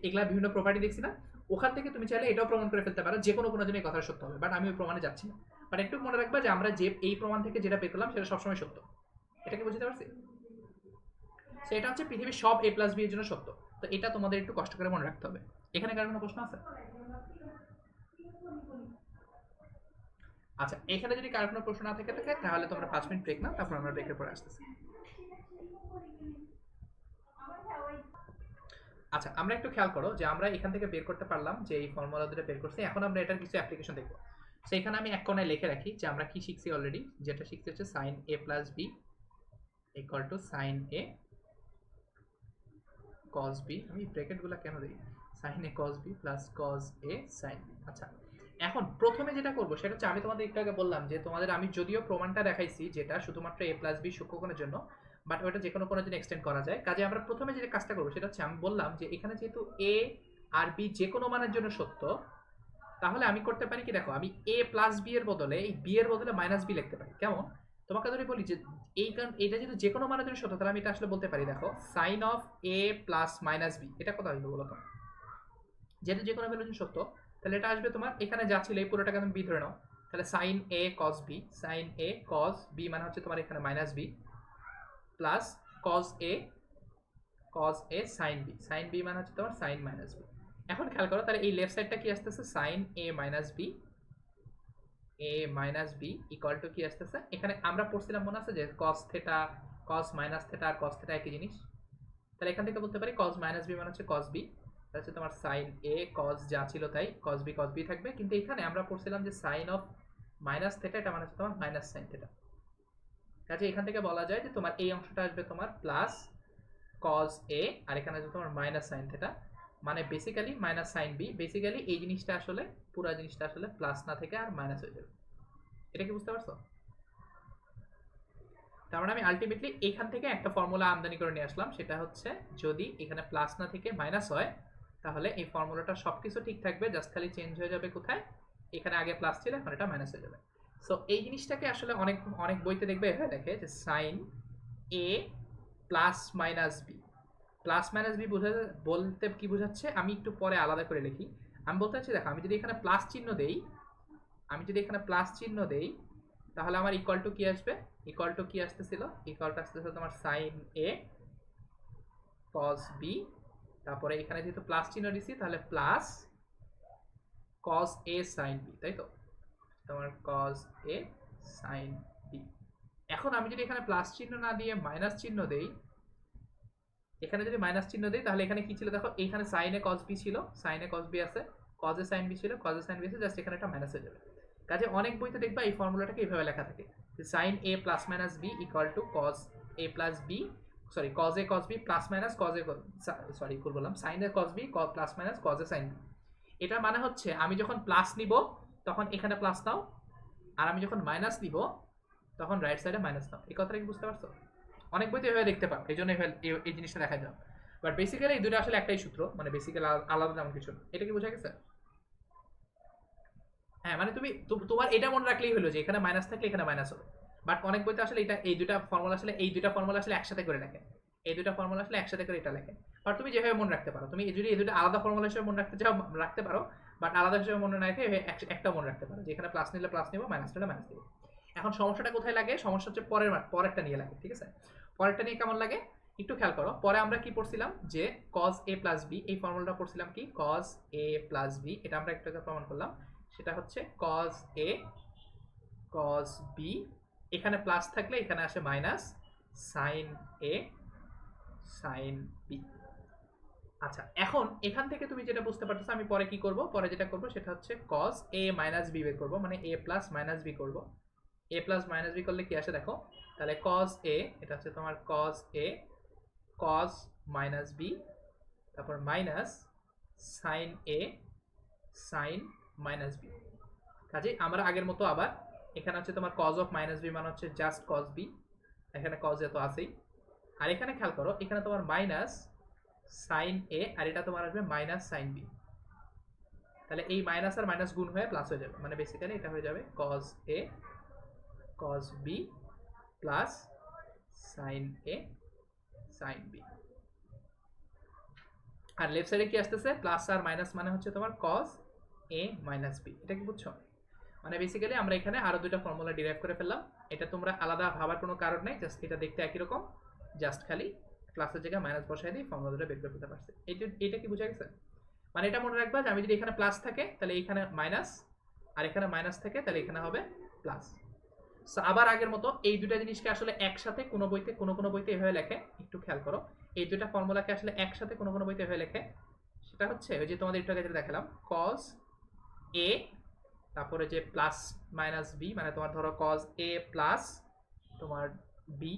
এগুলা বিভিন্ন প্রপার্টি দেখছি না, ওখান থেকে তুমি চাইলে এটাও প্রমাণ করে ফেলতে পারো যে কোনো জন্য এই কথা সত্য হবে। বাট আমি ওই প্রমাণে যাচ্ছি না, বাট একটু মনে রাখবা যে আমরা যে এই প্রমাণ থেকে যেটা বের করলাম সেটা সবসময় সত্য। এটাকে বুঝতে পারছি? সো এটা হচ্ছে পৃথিবীর সব a প্লাস বি এর জন্য সত্য। তো এটা তোমাদের একটু কষ্ট করে মনে রাখতে হবে। এখানে কার কোনো প্রশ্ন আছে? আচ্ছা, এখানে যদি কার কোনো প্রশ্ন না থাকে তাহলে তোমরা 5 মিনিট ব্রেক নাও, তারপর আমরা ব্রেকের পরে আসতেছি। আচ্ছা, আমরা একটু খেয়াল করো যে আমরা এখান থেকে বের করতে পারলাম যে এই ফর্মুলা দুটো বের করছি। এখন আমরা এটার কিছু অ্যাপ্লিকেশন দেখব। সো এখানে আমি এক কোণায় লিখে রাখি যে আমরা কি শিখছি অলরেডি, যেটা শিখছি হচ্ছে sin a plus b equal two sin a cos b। আমি ব্র্যাকেটগুলো কেন দিই? sin a cos b plus cos a sin b। আচ্ছা, এখন প্রথমে যেটা করব সেটা হচ্ছে, আমি তোমাদের একটু আগে বললাম যে তোমাদের আমি যদিও প্রমাণটা দেখাইছি যেটা শুধুমাত্র a প্লাস b সূক্ষ্মকোণের জন্য, বাট ওটা যে কোনো কোণের জন্য এক্সটেন্ড করা যায়। কাজে আমরা প্রথমে যে কাজটা করবো সেটা হচ্ছে, আমি বললাম যে এখানে যেহেতু a আর b যে কোনো মানের জন্য সত্য, তাহলে আমি করতে পারি কি, দেখো আমি a প্লাস b এর বদলে এই b এর বদলে মাইনাস b লিখতে পারি। কেমন? তোমাকে যদি বলি যে এই কারণ এটা যেহেতু যে কোনো মানের জন্য সত্য, তাহলে আমি এটা আসলে বলতে পারি, দেখো sine of a plus minus b, এটা কথা হইলো বলো তো? যেহেতু যে কোনো ভ্যালুর জন্য সত্য, তাহলে এটা আসবে তোমার এখানে যা ছিল এই পুরোটাকে তুমি b ধরে নাও, তাহলে sine a cos b, sine a cos b মানে হচ্ছে তোমার এখানে minus b, plus cos a sin b, sin b মানে হচ্ছে তোমার সাইন মাইনাস b। এখন খেয়াল করো, তাহলে এই লেফট সাইডটা কি আসতেছে, sine a minus b, a minus b equal to কি আসতেছে, এখানে আমরা পড়ছিলাম মনে আছে যে cos থিটা, cos মাইনাস থিটা আর cos থিটা একই জিনিস। তাহলে এখান থেকে বলতে পারি cos মাইনাস b মানে হচ্ছে cos b, তাহলে হচ্ছে তোমার sin a cos যা ছিল তাই cos b থাকবে। কিন্তু এখানে আমরা পড়ছিলাম যে sin অফ মাইনাস থিটা, এটা মানে হচ্ছে তোমার মাইনাস sin থিটা। কাজে এখান থেকে বলা যায় যে তোমার এই অংশটা আসবে তোমার প্লাস cos a, আর এখানে আসবে তোমার মাইনাস sin থিটা, মানে basically minus sin b। Basically এই জিনিসটা আসলে, পুরো জিনিসটা আসলে প্লাস না থেকে আর মাইনাস হয়ে যাবে। এটা কি বুঝতে পারছো? তার মানে আমি আলটিমেটলি এখান থেকে একটা ফর্মুলা আমদানি করে নিয়ে আসলাম, সেটা হচ্ছে যদি এখানে প্লাস না থেকে মাইনাস হয়, তাহলে এই ফর্মুলাটা সবকিছু ঠিক থাকবে, জাস্ট খালি চেঞ্জ হয়ে যাবে কোথায়, এখানে আগে প্লাস ছিল এখন এটা মাইনাস হয়ে যাবে। সো এই জিনিসটাকে আসলে অনেক অনেক বইতে দেখবে এভাবে লেখে যে সাইন এ plus minus b. Plus minus b বলতে কি বোঝাচ্ছে আমি একটু পরে আলাদা করে লিখি। আমি বলতে চাচ্ছি, দেখো আমি যদি এখানে প্লাস চিহ্ন দেই, তাহলে আমার ইকুয়াল টু কি আসবে, ইকুয়াল টু কি আসতেছিল, ইকুয়াল টু আসতেছিল তোমার সাইন এ cos b, তারপরে এখানে যেহেতু প্লাস চিহ্ন দিছি তাহলে plus cos a sin b, তাই তো? তোমার cos a sin b। এখন আমি যদি এখানে প্লাস চিহ্ন না দিয়ে মাইনাস চিহ্ন দেই, এখানে যদি মাইনাস চিহ্ন দেই তাহলে এখানে কি ছিল, দেখো এখানে sin a cos b ছিল, sin a cos b আছে, cos a sin b ছিল, cos a sin b আছে, জাস্ট এখানে একটা মাইনাস হয়ে যাবে। কাজে অনেক বইতে দেখবা এই ফর্মুলাটাকে এইভাবে লেখা থাকে যে sin a plus minus b equal two cos a plus b, sorry cos a cos b plus minus cos a, sorry ভুল বললাম, sin a cos b plus minus cos a sin b। এটার মানে হচ্ছে আমি যখন plus নিব তখন এখানে প্লাস নাও, আর আমি যখন মাইনাস নিব তখন রাইট সাইডে মাইনাস নাও। এই কথাটা কি বুঝতে পারছো? অনেক বইতে এভাবে দেখতে পারো, এই জন্য এই জিনিসটা দেখা যায়। বাট বেসিক্যালি এই দুটো আসলে একটাই সূত্র, মানে বেসিক্যালি আলাদা তেমন কিছু। এটা কি বোঝা গেছে? হ্যাঁ, মানে তুমি তোমার এটা মনে রাখলেই হলো যে এখানে মাইনাস থাকলে এখানে মাইনাস হবে। বাট অনেক বইতে আসলে এটা এই দুটা ফর্মুলা আসলে একসাথে করে লেখে, এই দুটা ফর্মুলা আসলে একসাথে করে এটা লেখে। আর তুমি যেভাবে মনে রাখতে পারো, তুমি যদি এই দুটো আলাদা ফর্মুলা হিসেবে মনে রাখতে চাও রাখতে পারো, বাট আলাদা হিসেবে মনে না রেখে একটা মনে রাখতে পারো যে এখানে প্লাস নিলে প্লাস নিব, মাইনাস নিলে মাইনাস নিব। এখন সমস্যাটা কোথায় লাগে? সমস্যা হচ্ছে পরেরটা নিয়ে লাগে, ঠিক আছে? পরেরটা নিয়ে কেমন লাগে একটু খেয়াল করো। পরে আমরা কি পড়ছিলাম যে cos a প্লাস b, এই ফর্মুলাটা পড়ছিলাম কি cos a প্লাস b, এটা আমরা একটু প্রমাণ করলাম, সেটা হচ্ছে cos a cos b, এখানে প্লাস থাকলে এখানে আসে minus sin a sin b। আচ্ছা, এখন এখান থেকে তুমি যেটা বুঝতে পারতেছো আমি পরে কি করব, পরে যেটা করব সেটা হচ্ছে cos a মাইনাস b বের করব, মানে a প্লাস মাইনাস b করব। a প্লাস মাইনাস b করলে কি আসে দেখো, তাহলে cos a, এটা হচ্ছে তোমার cos a cos minus b, তারপর minus sin a sin minus b। কাজে আমরা আগের মতো আবার এখানে হচ্ছে তোমার cos অফ মাইনাস b মানে হচ্ছে জাস্ট cos b, এখানে cos a তো আছেই, আর এখানে খেয়াল করো এখানে তোমার মাইনাস sin a, আর এটা তোমার আসবে মাইনাস sin b। তাহলে এই মাইনাস আর মাইনাস গুণ হয়ে প্লাস হয়ে যাবে, মানে বেসিক্যালি এটা হয়ে যাবে cos a cos b plus sin a sin b। আর লেফট সাইডে কি আসতেছে, প্লাস আর মাইনাস মানে হচ্ছে তোমার cos a মাইনাস b। এটা কি বুঝছো? মানে বেসিক্যালি আমরা এখানে আরো দুইটা ফর্মুলা ডিরাইভ করে ফেললাম। এটা তোমরা আলাদা ভাবার কোনো কারণ নেই, জাস্ট এটা দেখতে একই রকম, জাস্ট খালি প্লাসের জায়গায় মাইনাস বসাই দিই, ফর্মুলা দুটো বের করে ফেলতে পারছি। এটা কি বুঝা গেছে? মানে এটা মনে রাখবা যে আমি যদি এখানে প্লাস থাকে তাহলে এখানে মাইনাস, আর এখানে মাইনাস থাকে তাহলে এখানে হবে প্লাস। সো আবার আগের মতো এই দুটা জিনিসকে আসলে একসাথে কোনো বইতে কোনো বইতে এভাবে লেখে, একটু খেয়াল করো, এই দুটা ফর্মুলাকে আসলে একসাথে কোনো বইতে এভাবে লেখে। সেটা হচ্ছে ওই যে তোমাদের একটু আগে যেটা দেখালাম, কজ এ তারপরে যে প্লাস মাইনাস বি, মানে তোমার ধরো কজ এ প্লাস তোমার বি,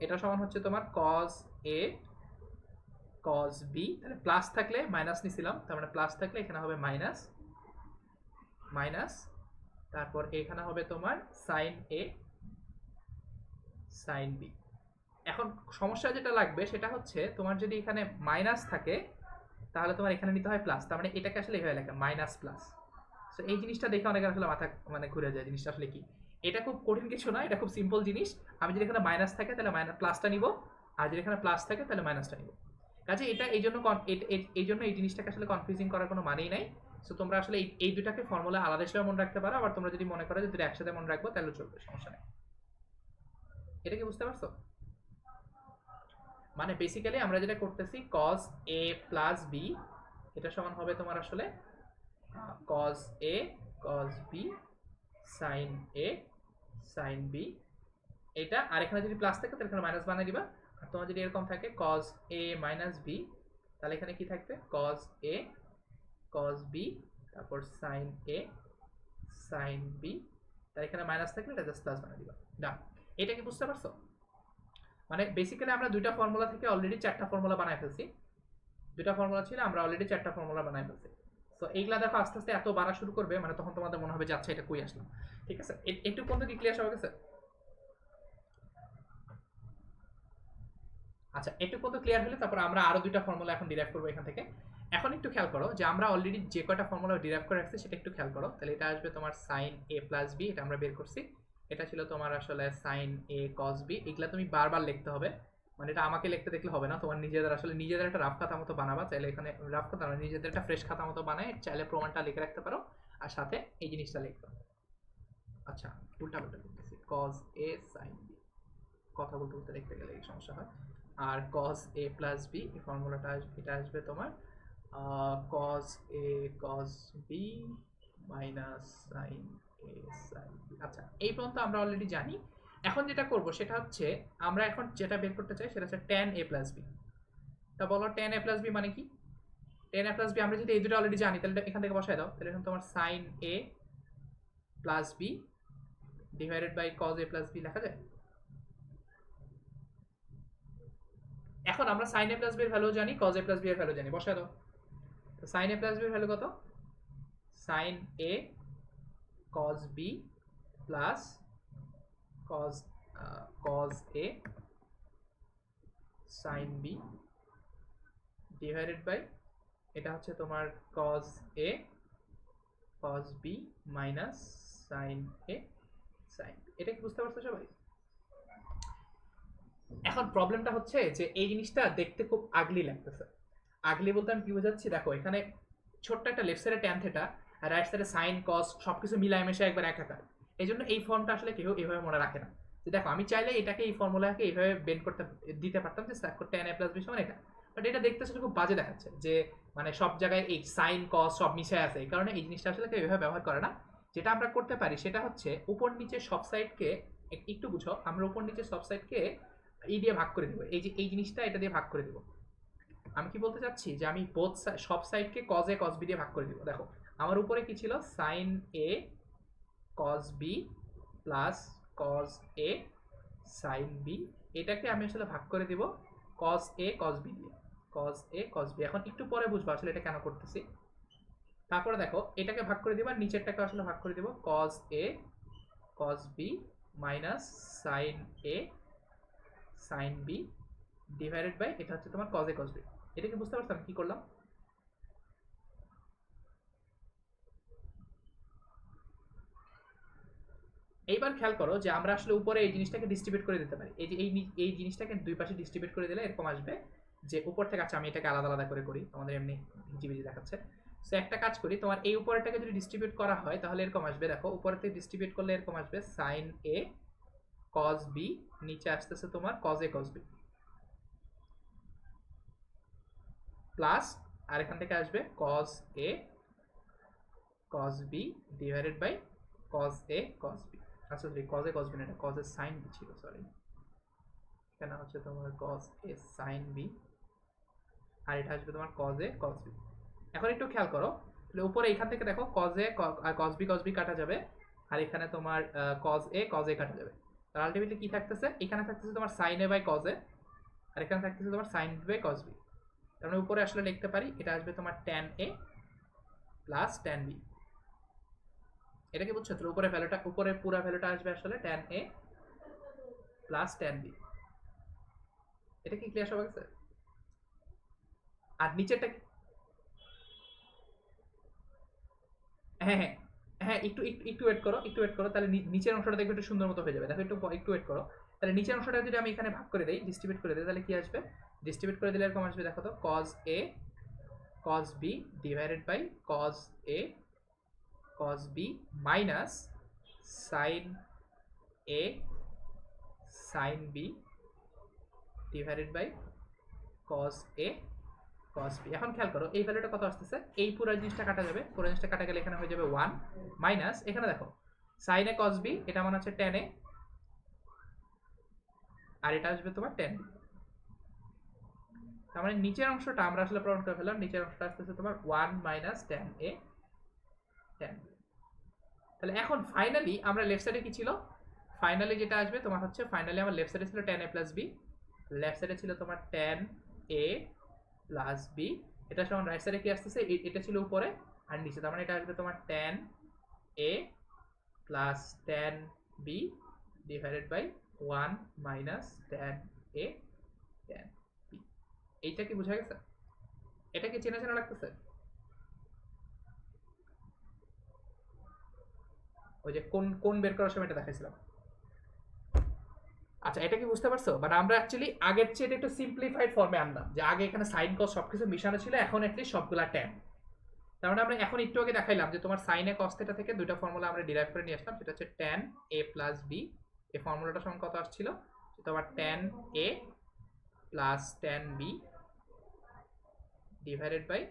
এটা সমান হচ্ছে তোমার কজ এ কজ বি। তাহলে প্লাস থাকলে মাইনাস নিছিলাম, তার মানে প্লাস থাকলে এখানে হবে মাইনাস মাইনাস, তারপর এখানে হবে তোমার সাইন এ সাইন বি। এখন সমস্যা যেটা লাগবে সেটা হচ্ছে তোমার যদি এখানে মাইনাস থাকে তাহলে তোমার এখানে নিতে হয় প্লাস, তার মানে এটাকে আসলে এভাবে লেখা মাইনাস প্লাস। সো এই জিনিসটা দেখে অনেকের আসলে মাথা মানে ঘুরে যায়, জিনিসটা আসলে কি। এটা খুব কঠিন কিছু না, এটা খুব সিম্পল জিনিস। আমি যদি এখানে মাইনাস থাকে তাহলে প্লাসটা নিব, আর যদি এখানে প্লাস থাকে তাহলে মাইনাসটা নিব। কাজে এটা এই জন্য এই জিনিসটাকে আসলে কনফিউজিং করার কোনো মানেই নাই। সো তোমরা আসলে এই দুটাকে ফর্মুলা আলাদা হিসেবে মনে রাখতে পারো, আবার তোমরা যদি মনে করো যে দুটো একসাথে মনে রাখবো তাহলে চলবে, সমস্যা নেই। এটা কি বুঝতে পারছো? মানে বেসিক্যালি আমরা যেটা করতেছি cos a প্লাস b, এটা সমান হবে তোমার আসলে cos a cos b sin a sin b। এটা আর এখানে যদি প্লাস থাকে তাহলে এখানে মাইনাস বানিয়ে দিবা, আর তোমার যদি এরকম থাকে cos a মাইনাস b, তাহলে এখানে কি থাকবে cos a cos b তারপর sin a sin b, তাহলে এখানে মাইনাস থাকলে এটা জাস্ট প্লাস বানিয়ে দিবা। ডান। এটা কি বুঝতে পারছো? মানে বেসিক্যালি আমরা দুইটা ফর্মুলা থেকে অলরেডি চারটা ফর্মুলা বানাই ফেলছি, দুইটা ফর্মুলা ছিল আমরা অলরেডি চারটা ফর্মুলা বানাই ফেলছি। তো এইগুলা দেখো আস্তে আস্তে এত বাড়া শুরু করবে, মানে তখন তোমাদের মনে হবে যে আচ্ছা এটা কই আসলাম। ঠিক আছে, একটু পর্যন্ত কি ক্লিয়ার হয়ে গেছে? আচ্ছা, একটু পর্যন্ত ক্লিয়ার হলে তারপর আমরা আরো দুইটা ফর্মুলা এখন ডিরাইভ করবো এখান থেকে। এখন একটু খেয়াল করো যে আমরা অলরেডি যে কয়টা ফর্মুলা ডিরাইভ করে রাখছি সেটা একটু খেয়াল করো। তাহলে এটা আসবে তোমার সাইন এ প্লাস বি, এটা আমরা বের করছি। এটা ছিল তোমার আসলে সাইন এ কস বি। এগুলা তুমি বারবার লিখতে হবে, মানে এটা আমাকে লিখতে দেখলে হবে না, তোমার নিজেদের একটা রাফ খাতা মতো বানাবা। চাইলে এখানে রাফ খাতা না, নিজেদের একটা ফ্রেশ খাতা মতো বানায় চাইলে প্রমাণটা লিখে রাখতে পারো, আর সাথে এই জিনিসটা লিখতে। আচ্ছা, উল্টা পাল্টা করতেছি, কস এ সাইন বি, কথা বলতে বলতে লিখতে গেলে এই সমস্যা হয়। আর cos a প্লাস বি, এই ফর্মুলাটা এটা আসবে তোমার cos a cos b minus sine a sine b। আচ্ছা, এই পর্যন্ত আমরা অলরেডি জানি। এখন যেটা করব সেটা হচ্ছে আমরা এখন যেটা বের করতে চাই সেটা হচ্ছে tan a প্লাস b। তা বলো tan a প্লাস b মানে কি? tan a প্লাস b আমরা যদি এই দুটো অলরেডি জানি তাহলে এখান থেকে বসায় দাও। তাহলে এখন তোমার sin a plus b divided by cos a plus b লেখা যায়। এখন আমরা sin a প্লাস b এর ভ্যালু জানি, cos a প্লাস b এর ভ্যালু জানি, বসায় দাও। তো sin a প্লাস b এর ভ্যালু কত? sin a cos b plus cos a sin b divided by এটা হচ্ছে তোমার cos a cos b minus sin a sin b। এটা কি বুঝতে পারছো সবাই? এখন প্রবলেমটা হচ্ছে যে এই জিনিসটা দেখতে খুব আগলি লাগতেছে। আগলি বলতে আমি কি বোঝাচ্ছি, দেখো এখানে ছোট্ট একটা লেফট সাইডে ট্যান থেটা আর রাইট সাইডে সাইন কস সবকিছু মিলায় মিশে একবার একাকার। এই জন্য এই ফর্মটা আসলে কেউ এইভাবে মনে রাখে না। যে দেখো আমি চাইলে এটাকে এই ফর্মুলাকে এইভাবে বেন্ড করতে দিতে পারতাম যে ট্যান এ প্লাস বি সমান এটা, বাট এটা দেখতে আসলে খুব বাজে দেখাচ্ছে যে মানে সব জায়গায় এই সাইন কস সব মিশে আছে, এই কারণে এই জিনিসটা আসলে কেউ এইভাবে ব্যবহার করে না। যেটা আমরা করতে পারি সেটা হচ্ছে উপর নিচে সব সাইডকে একটু বুঝো, আমরা উপর নিচে সব সাইডকে এই দিয়ে ভাগ করে দেবো, এই যে এই জিনিসটা এটা দিয়ে ভাগ করে দেবো। আমি কি বলতে চাচ্ছি যে আমি সব সাইডকে কজ এ কজ বি দিয়ে ভাগ করে দিব। দেখো আমার উপরে কি ছিল, সাইন এ কজ বি প্লাস কজ এ সাইন বি, এটাকে আমি আসলে ভাগ করে দিব কজ এ কজ বি দিয়ে, কজ এ কজ বি। এখন একটু পরে বুঝবো আসলে এটা কেন করতেছি। তারপরে দেখো এটাকে ভাগ করে দিব, আর নিচেরটাকে আসলে ভাগ করে দিব cos A cos B minus sine A sine B divided by এটা হচ্ছে তোমার কজ এ কজ বি। এটা কি বুঝতে পারছো আমি কি করলাম? এইবার খেয়াল করো যে আমরা আসলে উপরে এই জিনিসটাকে ডিস্ট্রিবিউট করে দিতে পারি। এই যে এই জিনিসটাকে দুই পাশে ডিস্ট্রিবিউট করে দিলে এরকম আসবে যে উপর থেকে, আচ্ছা আমি এটাকে আলাদা আলাদা করে করি, আমাদের এমনি ভিজি ভিজি দেখাচ্ছে। সো একটা কাজ করি, তোমার এই উপরেরটাকে যদি ডিস্ট্রিবিউট করা হয় তাহলে এরকম আসবে, দেখো উপরে থেকে ডিস্ট্রিবিউট করলে এরকম আসবে সাইন এ কস বি, নিচে আসতেছে তোমার cos a cos b, plus আর এখান থেকে আসবে cos a cos b divided by cos a cos b. আচ্ছা sorry, cos a cos b না, এটা কজ এ সাইন বি ছিল, সরি, এখানে হচ্ছে তোমার কজ এ সাইন বি, আর এটা আসবে তোমার কজ এ কস বি। এখন একটু খেয়াল করো, তাহলে উপরে এখান থেকে দেখো কজ এ কস বি কাটা যাবে, আর এখানে তোমার কজ এ কাটা যাবে। তার আলটিমেটলি কি থাকতেছে, এখানে থাকতেছে তোমার sine a by cos a, আর এখানে থাকতেছে তোমার sine b by cos b. তার মানে উপরে আসলে লিখতে পারি এটা আসবে তোমার ট্যান এ প্লাস ট্যান বি। এটা কি বুঝছো? তাহলে উপরে ভ্যালুটা, উপরে পুরো ভ্যালুটা আসবে আসলে ট্যান এ প্লাস ট্যান বি। এটা কি ক্লিয়ার সবার কাছে? আর নিচেরটা, হ্যাঁ হ্যাঁ হ্যাঁ, একটু একটু একটু ওয়েট করো, একটু ওয়েট করো, তাহলে নিচের অংশটা দেখবে একটু সুন্দর মতো হয়ে যাবে। দেখো একটু একটু ওয়েট করো, তাহলে নিচের অংশটা যদি আমি এখানে ভাগ করে দেই, ডিস্ট্রিবিউট করে দিই, তাহলে কি আসবে? ডিস্ট্রিবিউট করে দিলে এরকম আসবে, দেখো তো, cos A cos B divided by cos A cos B minus sine A sine B divided by cos A cos B. এখন খেয়াল করো এই ভ্যালুটা কত আসতেছে, এই পুরো জিনিসটা কাটা যাবে, পুরো জিনিসটা কাটা গেলে এখানে হয়ে যাবে 1 মাইনাস, এখানে দেখো সাইন এ কজ বি, এটা মানে হচ্ছে ট্যান এ, আর এটা আসবে তোমার ট্যান বি। তার মানে নিচের অংশটা আমরা আসলে প্রমাণ করে ফেললাম, নিচের অংশটা আসতেছে তোমার 1 minus tan A tan B. তাহলে এখন ফাইনালি আমরা লেফট সাইডে কি ছিল, ফাইনালি যেটা আসবে তোমার হচ্ছে, ফাইনালি আমার লেফট সাইডে ছিল ট্যান এ প্লাস বি, লেফট সাইডে ছিল তোমার ট্যান এ প্লাস বি, এটা সমান রাইট সাইডে কি আসতেছে, এটা ছিল উপরে আর নিচে, তার মানে এটা আসবে তোমার tan A plus tan B divided by 1 minus tan A tan B. এইটা কি বোঝা গেছে? এটা কি চেনা চেনা লাগতেছে? ওই যে কোন কোন বের করার সময় এটা দেখাইছিলাম। আচ্ছা এটা কি বুঝতে পারছো? মানে আমরা অ্যাকচুয়ালি আগের চেয়ে এটা একটু সিম্পলিফাইড ফর্মে আনলাম, যে আগে এখানে সাইন কস সবকিছু মিশানো ছিল, এখন অ্যাটলিস্ট সবগুলা ট্যান। তার মানে আমরা এখন একটু আগে দেখাইলাম যে তোমার সাইন এ কস থিটা থেকে দুইটা ফর্মুলা আমরা ডিরাইভ করে নিয়ে আসলাম, সেটা হচ্ছে ট্যান এ প্লাস বি। এই ফর্মুলাটা সমান কত আসছিল, তোমার tan A plus tan B divided by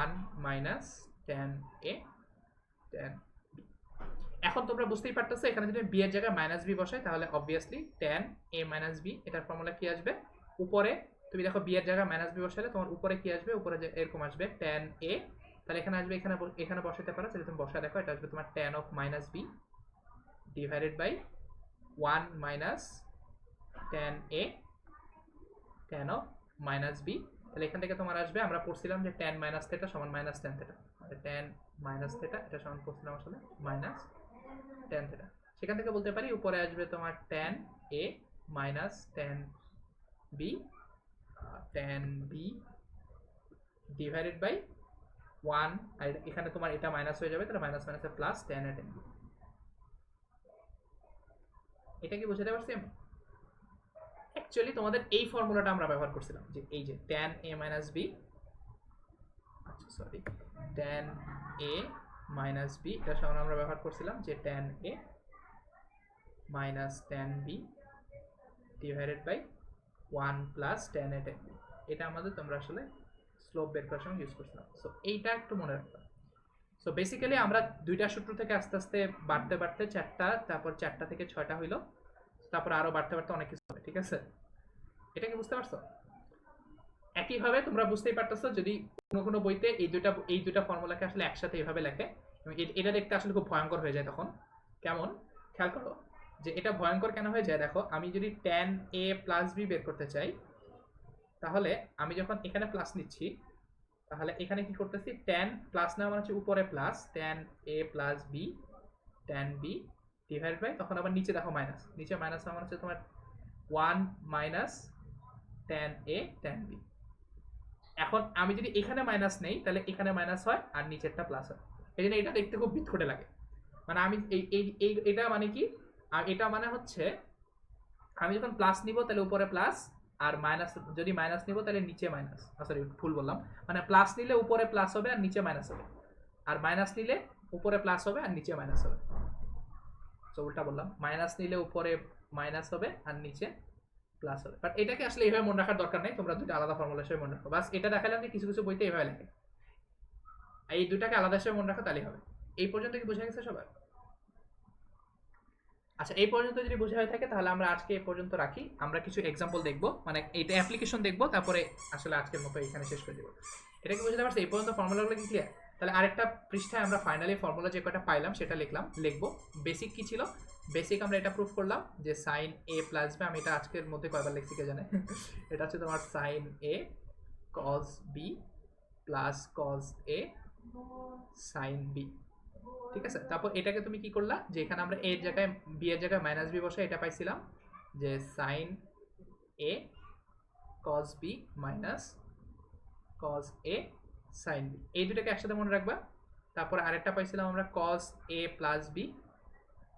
1 minus tan A tan B. এখন তোমরা বুঝতেই পারতেছো, এখানে যদি বি এর জায়গায় মাইনাস বি বসাই তাহলে obviously tan A minus B, এটার ফর্মুলা কি আসবে, উপরে তুমি দেখো বি এর জায়গায় মাইনাস বি বসালে তোমার উপরে কি আসবে, উপরে যে এরকম আসবে ট্যান এ, তাহলে এখানে আসবে, এখানে এখানে বসাতে পারো, তাহলে তুমি বসা দেখো, এটা আসবে তোমার tan of minus B divided by 1 minus tan A tan of minus B. তাহলে এখান থেকে তোমার আসবে, আমরা পড়ছিলাম যে ট্যান মাইনাস থেটা সমান মাইনাস ট্যান থেটা, মানে ট্যান মাইনাস থেটা এটা সমান পড়ছিলাম আসলে মাইনাস ট্যান থেটা। সেখান থেকে বলতে পারি উপরে আসবে তোমার tan A minus tan B tan B divided by 1, আর এখানে তোমার এটা মাইনাস হয়ে যাবে, তাহলে মাইনাস মাইনাসে plus tan A tan B. এটা কি বুঝাতে পারছি আমি? অ্যাকচুয়ালি তোমাদের এই ফর্মুলাটা আমরা ব্যবহার করছিলাম, যে এই যে ট্যান এ মাইনাস বি, আচ্ছা sorry, tan A minus B, এটা সমান আমরা ব্যবহার করছিলাম যে tan A minus tan B divided by 1 plus tan A tan B. এটা আমাদের তোমরা আসলে স্লোপ বের করার সময় ইউজ করছিলাম। সো এইটা একটু মনে রাখবা। সো বেসিক্যালি আমরা দুইটা সূত্র থেকে আস্তে আস্তে বাড়তে বাড়তে চারটা, তারপর চারটা থেকে ছয়টা হইলো, তারপর আরো বাড়তে বাড়তে অনেক কিছু হবে, ঠিক আছে? এটা কি বুঝতে পারছো? একইভাবে তোমরা বুঝতেই পারতেছো যদি কোনো কোনো বইতে এই দুইটা ফর্মুলাকে আসলে একসাথে এইভাবে লেখে, এবং এটা দেখতে আসলে খুব ভয়ঙ্কর হয়ে যায় তখন। কেমন খেয়াল করো, যে এটা ভয়ঙ্কর কেন হয়ে যায়, দেখো আমি যদি ট্যান এ প্লাস বি বের করতে চাই, তাহলে আমি যখন এখানে প্লাস নিচ্ছি, তাহলে এখানে কি করতেছি, ট্যান প্লাস নেওয়া মানে হচ্ছে উপরে plus tan A plus B tan B divide by, তখন আবার নিচে দেখো মাইনাস, নিচে মাইনাস নেওয়া মানে হচ্ছে তোমার 1 minus tan A tan B. এখন আমি যদি এখানে মাইনাস নেই তাহলে এখানে মাইনাস হয় আর নিচেরটা প্লাস হয়, এই জন্য এটা দেখতে খুব বিটখুটে লাগে। মানে আমি এটা মানে কি, আর এটা মানে হচ্ছে আমি যখন প্লাস নিব তাহলে উপরে প্লাস, আর মাইনাস, যদি মাইনাস নিব তাহলে নিচে মাইনাস, সরি ভুল বললাম, মানে প্লাস নিলে উপরে প্লাস হবে আর নিচে মাইনাস হবে, আর মাইনাস নিলে উপরে প্লাস হবে আর নিচে মাইনাস হবে। তো উল্টা বললাম, মাইনাস নিলে উপরে মাইনাস হবে আর নিচে প্লাস হবে। বাট এটাকে আসলে এইভাবে মনে রাখার দরকার নেই, তোমরা দুটো আলাদা ফর্মুলা হিসেবে মনে রাখো, বাস এটা দেখালাম যে কিছু কিছু বইতে এইভাবে লেখে, এই দুটাকে আলাদা হিসেবে মনে রাখো তাহলেই হবে। এই পর্যন্ত কি বোঝা গেছে সবার? আচ্ছা, এই পর্যন্ত যদি বোঝা হয়ে থাকে তাহলে আমরা আজকে এই পর্যন্ত রাখি, আমরা কিছু এক্সাম্পল দেখবো, মানে এইটা অ্যাপ্লিকেশন দেখবো, তারপরে আসলে আজকের মতো এখানে শেষ করে দেবো। এটা কি বুঝতে পারছো? এই পর্যন্ত ফর্মুলাগুলো কি ক্লিয়ার? তাহলে আরেকটা পৃষ্ঠায় আমরা ফাইনালি ফর্মুলা যে কয়টা পাইলাম সেটা লিখবো। বেসিক কি ছিল? বেসিক আমরা এটা প্রুফ করলাম যে সাইন এ প্লাস বি, আমি এটা আজকের মধ্যে কয়বার লিখছি কে জানে এটা হচ্ছে তোমার সাইন এ কজ বি প্লাস কজ এ সাইন বি, ঠিক আছে। তারপর এটাকে তুমি কি করলা, যে এখানে আমরা এর জায়গায় বি এর জায়গায় মাইনাস বি বসে এটা পাইছিলাম যে সাইন এ কজ বি মাইনাস কজ এ সাইন বি, এই দুটাকে একসাথে মনে রাখবা। তারপরে আরেকটা পাইছিলাম আমরা কজ এ প্লাস বি,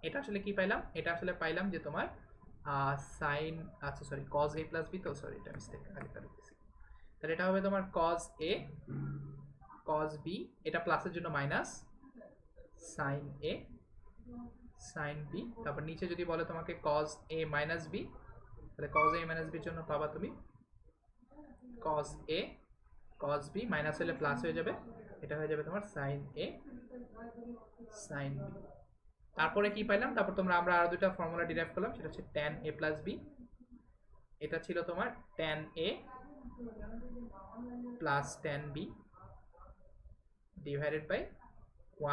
এটা আসলে কি পাইলাম, এটা আসলে পাইলাম যে তোমার সাইন, আচ্ছা sorry cos A plus B, তো সরি এটা মিস্টেক, আগেটা লিখেছি। তাহলে এটা হবে তোমার কজ এ কজ বি, এটা প্লাসের জন্য minus sine A sine B, তারপর নিচে যদি বলে তোমাকে কজ এ মাইনাস বি, তাহলে কজ এ মাইনাস বির জন্য পাবা তুমি cos A cos B, minus হলে প্লাস হয়ে যাবে, এটা হয়ে যাবে তোমার সাইন এ সাইন বি। তারপরে কি পাইলাম, তারপর আমরা আরো দুটো ফর্মুলা ডিরাইভ করলাম, সেটা হচ্ছে tan a প্লাস বি, এটা ছিল তোমার tan a plus tan b divided by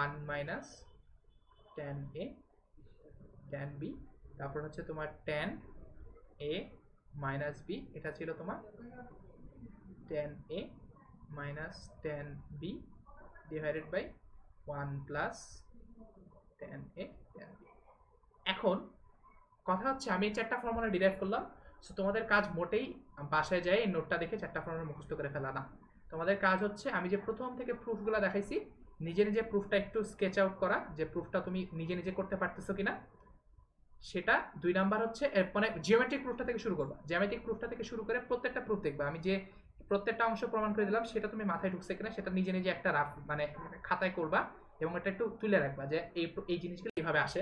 1 minus tan a tan b, তারপর হচ্ছে তোমার tan a মাইনাস b, এটা ছিল তোমার tan a minus tan b divided by 1 plus tan a tan b। এখন কথা হচ্ছে আমি এই চারটা ফর্মুলা ডিরাইভ করলাম, সো তোমাদের কাজ মোটেই বাসায় যায় এই নোটটা দেখে চারটা ফর্মুলা মুখস্থ করে ফেলা না, তোমাদের কাজ হচ্ছে আমি যে প্রথম থেকে প্রুফগুলো দেখাইছি নিজে নিজে প্রুফটা একটু স্কেচ আউট করা, যে প্রুফটা তুমি নিজে নিজে করতে পারতেছো কিনা সেটা। 2 নাম্বার হচ্ছে মানে জিওমেট্রিক প্রুফটা থেকে শুরু করবা, জিওমেট্রিক প্রুফটা থেকে শুরু করে প্রত্যেকটা প্রুফ দেখবা, আমি যে প্রত্যেকটা অংশ প্রমাণ করে দিলাম সেটা তুমি মাথায় ঢুকছে কিনা সেটা নিজে নিজে একটা রাফ মানে খাতায় করবা, এবং এটা একটু তুলে রাখবা যে এই জিনিসগুলো এইভাবে আসে।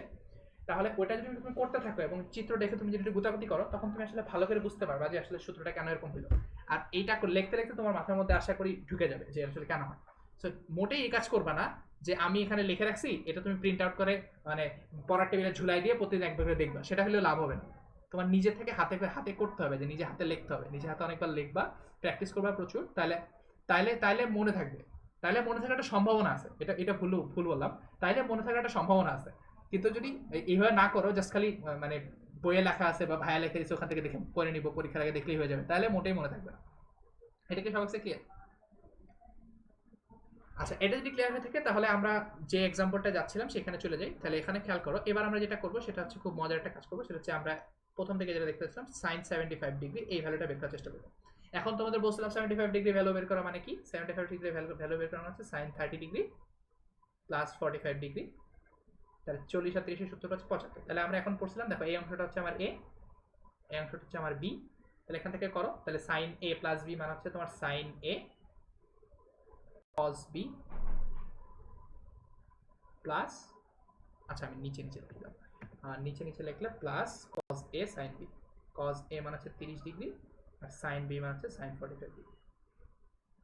তাহলে ওটা যদি তুমি করতে থাকো এবং চিত্র দেখে তুমি যদি গুতাগুতি করো, তখন তুমি আসলে ভালো করে বুঝতে পারবা যে আসলে সূত্রটা কেন এরকম হলো, আর এইটা লিখতে লিখতে তোমার মাথার মধ্যে আশা করি ঢুকে যাবে যে আসলে কেন হয়। সো মোটেই এই কাজ করবা না যে আমি এখানে লিখে রাখছি এটা তুমি প্রিন্ট আউট করে মানে পড়ার টেবিলে ঝুলাই দিয়ে প্রতিদিন একবার করে দেখবা, সেটা হলেও লাভ হবে না। তোমার নিজে থেকে হাতে হাতে করতে হবে, যে নিজে হাতে লিখতে হবে, নিজে হাতে অনেকবার লিখবা, প্র্যাকটিস করবা প্রচুর, তাহলে তাইলে তাইলে মনে থাকবে, তাইলে মনে থাকার একটা সম্ভাবনা আছে। এটা এটা ভুল বললাম, তাইলে মনে থাকার একটা সম্ভাবনা আছে। কিন্তু যদি এইভাবে না করো, জাস্ট খালি মানে বইয়ে লেখা আছে বা ভাইয়া লেখা দিচ্ছে ওখান থেকে দেখে পড়ে নিবো, পরীক্ষার আগে দেখলেই হয়ে যাবে, তাহলে মোটেই মনে থাকবে না। এটা কি সবার কাছে ক্লিয়ার? আচ্ছা, এটা যদি ক্লিয়ার হয়ে থাকে তাহলে আমরা যে এক্সাম্পলটা যাচ্ছিলাম সেখানে চলে যাই। তাহলে এখানে খেয়াল করো, এবার আমরা যেটা করবো সেটা হচ্ছে খুব মজার একটা কাজ করবো, সেটা হচ্ছে আমরা প্রথম থেকে যেটা দেখতে পাচ্ছিলাম সাইন 75 ডিগ্রি, এই ভ্যালুটা বের করার চেষ্টা করবো। এখন তোমাদের বলছিলাম 75 ডিগ্রি ভ্যালু বের করা মানে কি, 75 ডিগ্রি ভ্যালু বের করা হচ্ছে সাইন 30 ডিগ্রি প্লাস 45 ডিগ্রি, তাহলে 40 আর 30 সূত্রটা হচ্ছে 75। তাহলে আমরা এখন পড়ছিলাম, দেখো এই অংশটা হচ্ছে আমার এ, এই অংশটা হচ্ছে আমার বি, তাহলে এখান থেকে করো, তাহলে সাইন এ প্লাস বি মানে হচ্ছে তোমার sine a cos b plus, আচ্ছা আমি নিচে নিচে লিখলাম, নিচে নিচে লিখলে প্লাস কস এ সাইন বি, কস এ মানে হচ্ছে 30 ডিগ্রি আর সাইন বি মানে হচ্ছে সাইন 45 ডিগ্রি।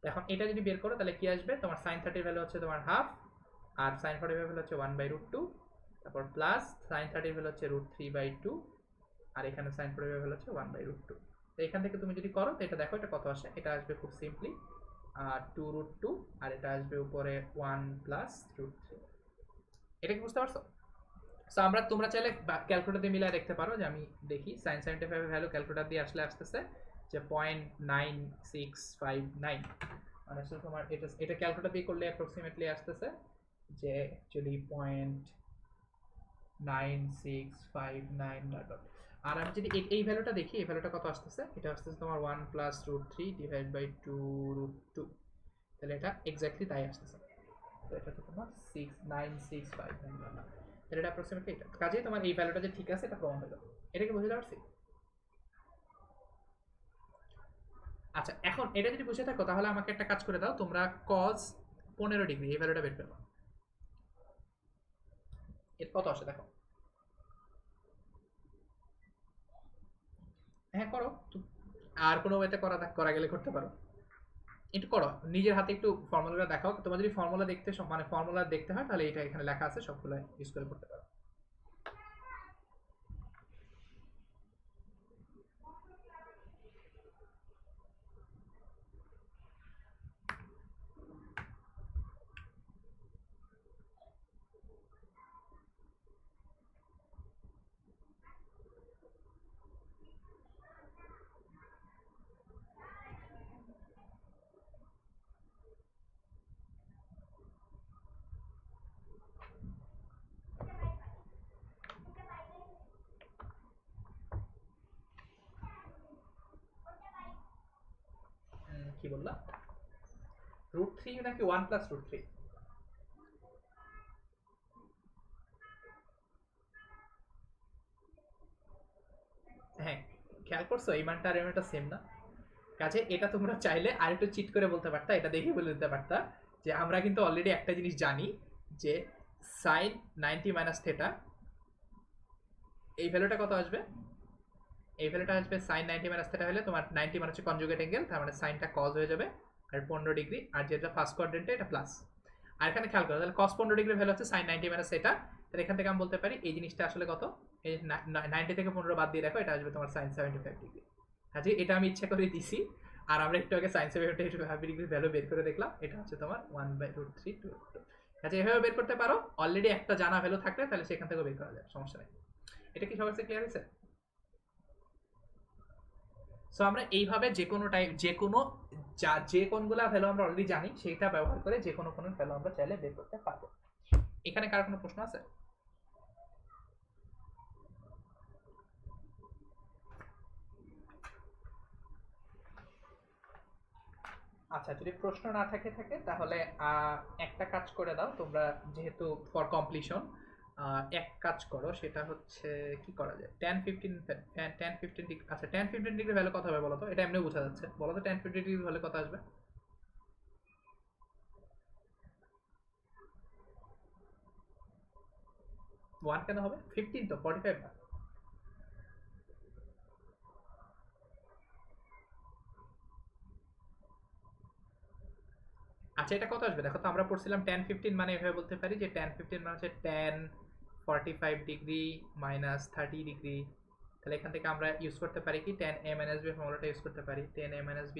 এখন এটা যদি বের করো তাহলে কি আসবে, তোমার সাইন 30 ভ্যালু হচ্ছে তোমার হাফ, আর সাইন 45 ভ্যালু হচ্ছে 1/√2, তারপর প্লাস সাইন 30 ভ্যালু হচ্ছে √3/2, আর এখানে সাইন 45 ভ্যালু হচ্ছে 1/√2। তো এখান থেকে তুমি যদি করো তো এটা দেখো এটা কত আসে, এটা আসবে খুব সিম্পলি 2√2, আর এটা আসবে উপরে 1 প্লাস √3। এটা কি বুঝতে পারছো? সো তোমরা চাইলে ক্যালকুলেটর দিয়ে মিলাই দেখতে পারো, যে আমি দেখি সাইন 75 এর ভ্যালু ক্যালকুলেটর দিয়ে আসতেছে যে 0.9659, মানে আসলে তোমার এটা ক্যালকুলেটর দিয়ে করলে অ্যাপ্রক্সিমেটলি আসতেছে যে অ্যাকচুয়ালি 0.9659 ডট। আর আমি যদি এই ভ্যালুটা দেখি, এই ভ্যালুটা কত আসতেছে, এটা আসতেছে তোমার 1 প্লাস √3 ডিভাইড বাই 2√2, তাহলে এটা এক্স্যাক্টলি তাই আসতেছে। তো এটা তো তোমার 69659, তাহলে এটা অ্যাপ্রক্সিমেটলি এটা, কাজেই তোমার এই ভ্যালুটা যে ঠিক আছে এটা প্রমাণ হলো। এটা কি বুঝতে পারছি? আচ্ছা, এখন এটা যদি বুঝে থাকো তাহলে আমাকে একটা কাজ করে দাও, তোমরা cos 15 ডিগ্রি এই ভ্যালুটা বের করো। এর কত আসে দেখো। হ্যাঁ করো। আর কোনো ওয়েতে করা গেলে করতে পারো, একটু করো নিজের হাতে, একটু ফর্মুলাটা দেখাও। তোমার যদি ফর্মুলা দেখতে মানে ফর্মুলা দেখতে হয় তাহলে এটা এখানে লেখা আছে, সবগুলো ইউজ করে করতে পারো। কি বললা, √3 নাকি 1 + √3? হ্যাঁ, খেয়াল করছো এই মানটা আর এই মানটা সেম না? কাজে এটা তোমরা চাইলে আর একটু চিট করে বলতে পারতা, এটা দেখে বলে দিতে পারতা যে আমরা কিন্তু অলরেডি একটা জিনিস জানি যে সাইন 90 মাইনাস থেটা এই ভ্যালুটা কত আসবে। এই ভ্যালুটা আসবে সাইন 90 মাইনাস থেটা হলে তোমার 90 মানে হচ্ছে কনজুগেট অ্যাঙ্গেল, তার মানে সাইনটা কজ হয়ে যাবে আর 15 ডিগ্রি, আর যেটা ফার্স্ট কোয়াড্রেন্টে এটা প্লাস। আর এখানে খেয়াল করো তাহলে cos 15 ডিগ্রি ভ্যালু হচ্ছে সাইন 90 মাইনাস এটা, তাহলে এখান থেকে আমি বলতে পারি এই জিনিসটা আসলে কত, এই 90 থেকে 15 বাদ দিয়ে রাখো, এটা আসবে তোমার সাইন 75 ডিগ্রি। কাজে এটা আমি ইচ্ছা করে দিছি। আর আমরা একটু আগে সাইন 75 ডিগ্রি ভ্যালু বের করে দেখলাম, এটা হচ্ছে তোমার 1/√3 কাজে এভাবে বের করতে পারো। অলরেডি একটা জানা ভ্যালু থাকলে তাহলে সেখান থেকে বের করা যায়, সমস্যা নেই। এটা কি সবার কাছে ক্লিয়ার হয়েছে? সো আমরা এইভাবে যে কোনো টাইপ যে কোনো যে কোনগুলা ভ্যালু আমরা অলরেডি জানি সেটা ব্যবহার করে যে কোনো কোনো ভ্যালু আমরা চাইলে বের করতে পারবো। এখানে কার কোনো প্রশ্ন আছে? আচ্ছা, যদি প্রশ্ন না থাকে তাহলে একটা কাজ করে দাও তোমরা, যেহেতু ফর কমপ্লিশন এক কাজ করো, সেটা হচ্ছে কি করা যায়, 10 15 ডিগ্রি। আচ্ছা 10 15 ডিগ্রি ভ্যালু কত হবে বলো তো, এটা এমনি বোঝা যাচ্ছে, বলো তো 10 15 ডিগ্রি ভ্যালু কত আসবে। 1 কেন হবে, 15 তো 45 না। আচ্ছা এটা কত আসবে দেখো তো, আমরা পড়ছিলাম 10 15 মানে এভাবে বলতে পারি যে 10 15 মানে হচ্ছে 10 45 ডিগ্রি মাইনাস 30 ডিগ্রি। তাহলে এখান থেকে আমরা ইউজ করতে পারি কি 10a-b ফর্মুলাটা ইউজ করতে পারি, 10a-b।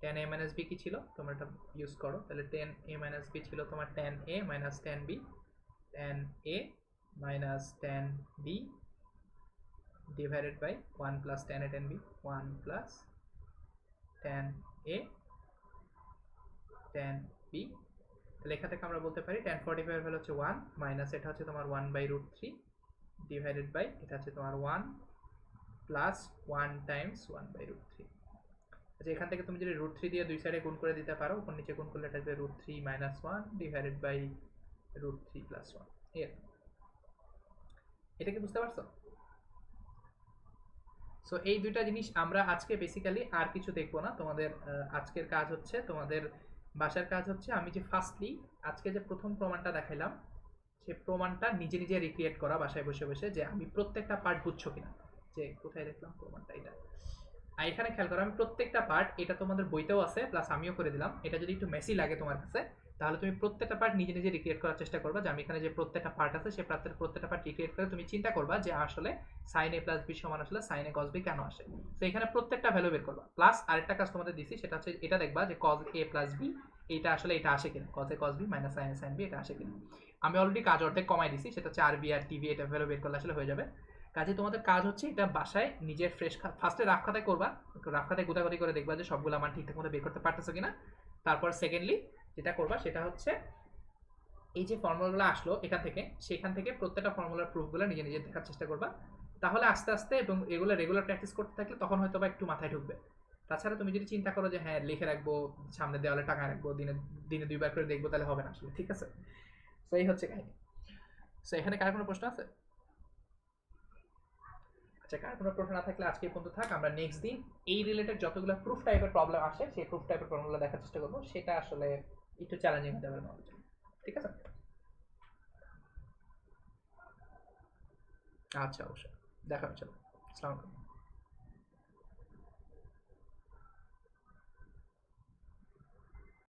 10a-b কি ছিল তোমরা এটা ইউজ করো, তাহলে 10a-b ছিল তোমার 10a minus 10b, 10a minus 10b divided by 1 plus 10a 10b, 1 plus 10a 10b। তাহলে এখান থেকে আমরা বলতে পারি 1045 এর ভ্যালু হচ্ছে 1 মাইনাস এটা হচ্ছে তোমার 1/√3 ডিভাইডেড বাই এটা হচ্ছে তোমার 1 প্লাস 1 টাইমস 1/√3। আচ্ছা এখান থেকে তুমি যদি √3 দিয়ে দুই সাইডে গুণ করে দিতে পারো, উপর নিচে গুণ করলে এটা আসবে √3 মাইনাস 1 ডিভাইডেড বাই √3 প্লাস 1। এটা কি বুঝতে পারছো? সো এই দুইটা জিনিস আমরা আজকে বেসিক্যালি আর কিছু দেখবো না। তোমাদের আজকের কাজ হচ্ছে, তোমাদের বাসার কাজ হচ্ছে, আমি যে ফার্স্টলি আজকে যে প্রথম প্রমাণটা দেখাইলাম সে প্রমাণটা নিজে নিজে রিক্রিয়েট করা বাসায় বসে বসে, যে আমি প্রত্যেকটা পার্ট বুঝছো কিনা। যে কোথায় দেখলাম প্রমাণটা, এটা আর এখানে খেয়াল করো আমি প্রত্যেকটা পার্ট, এটা তোমাদের বইতেও আছে প্লাস আমিও করে দিলাম। এটা যদি একটু মেসি লাগে তোমার কাছে তাহলে তুমি প্রত্যেকটা পার্ট নিজে নিজে রিক্রিয়েট করার চেষ্টা করবা, যে আমি এখানে যে প্রত্যেকটা পার্ট আছে সে প্রত্যেকটা পার্ট রিক্রিয়েট করে তুমি চিন্তা করবা যে আসলে সাইন এ প্লাস বি সমান আসলে সাইন এ কস বি কেন আসে। তো এখানে প্রত্যেকটা ভ্যালু বের করবা, প্লাস আরেকটা কাজ তোমাদের দিছি সেটা হচ্ছে এটা দেখবা যে কস এ প্লাস বি এটা আসলে এটা আসে কিনা, কস এ cos B minus sine A sine B এটা আসে কিনা। আমি অলরেডি কাজ অর্ধেক কমাই দিছি, সেটা হচ্ছে আর বি আর টিভি, এটা ভ্যালু বের করলে আসলে হয়ে যাবে। কাজে তোমাদের কাজ হচ্ছে এটা বাসায় নিজের ফ্রেশ ফার্স্টে রাফ খাতায় করবা, রাফ খাতায় গোদাগাদি করে দেখবা যে সবগুলো আমার ঠিকঠাক মতো বের করতে পারতেছো কিনা। তারপর সেকেন্ডলি যেটা করবা সেটা হচ্ছে এই যে ফর্মুলাগুলো আসলো এখান থেকে, সেখান থেকে প্রত্যেকটা ফর্মুলার প্রুফগুলো নিজে নিজে দেখার চেষ্টা করবা। তাহলে আস্তে আস্তে এবং এগুলো রেগুলার প্র্যাকটিস করতে থাকলে তখন হয়তো বা একটু মাথায় ঢুকবে। তাছাড়া তুমি যদি চিন্তা করো যে হ্যাঁ লিখে রাখবো, সামনে দেওয়ালে টাকা রাখবো, দিনে দিনে 2বার করে দেখবো, তাহলে হবে না আসলে, ঠিক আছে? তো এই হচ্ছে কাহিনী। সো এখানে কার কোনো প্রশ্ন আছে? আচ্ছা, কার কোনো প্রশ্ন না থাকলে আজকে এই পর্যন্ত থাক। আমরা নেক্সট দিন এই রিলেটেড যতগুলো প্রুফ টাইপের প্রবলেম আসে সেই প্রুফ টাইপের প্রবলেমগুলো দেখার চেষ্টা করবো। সেটা আসলে একটু চ্যালেঞ্জিং হতে পারে আমাদের জন্য। ঠিক আছে? আচ্ছা, অবশ্যই দেখা হবে। চলো, আসসালামু আলাইকুম।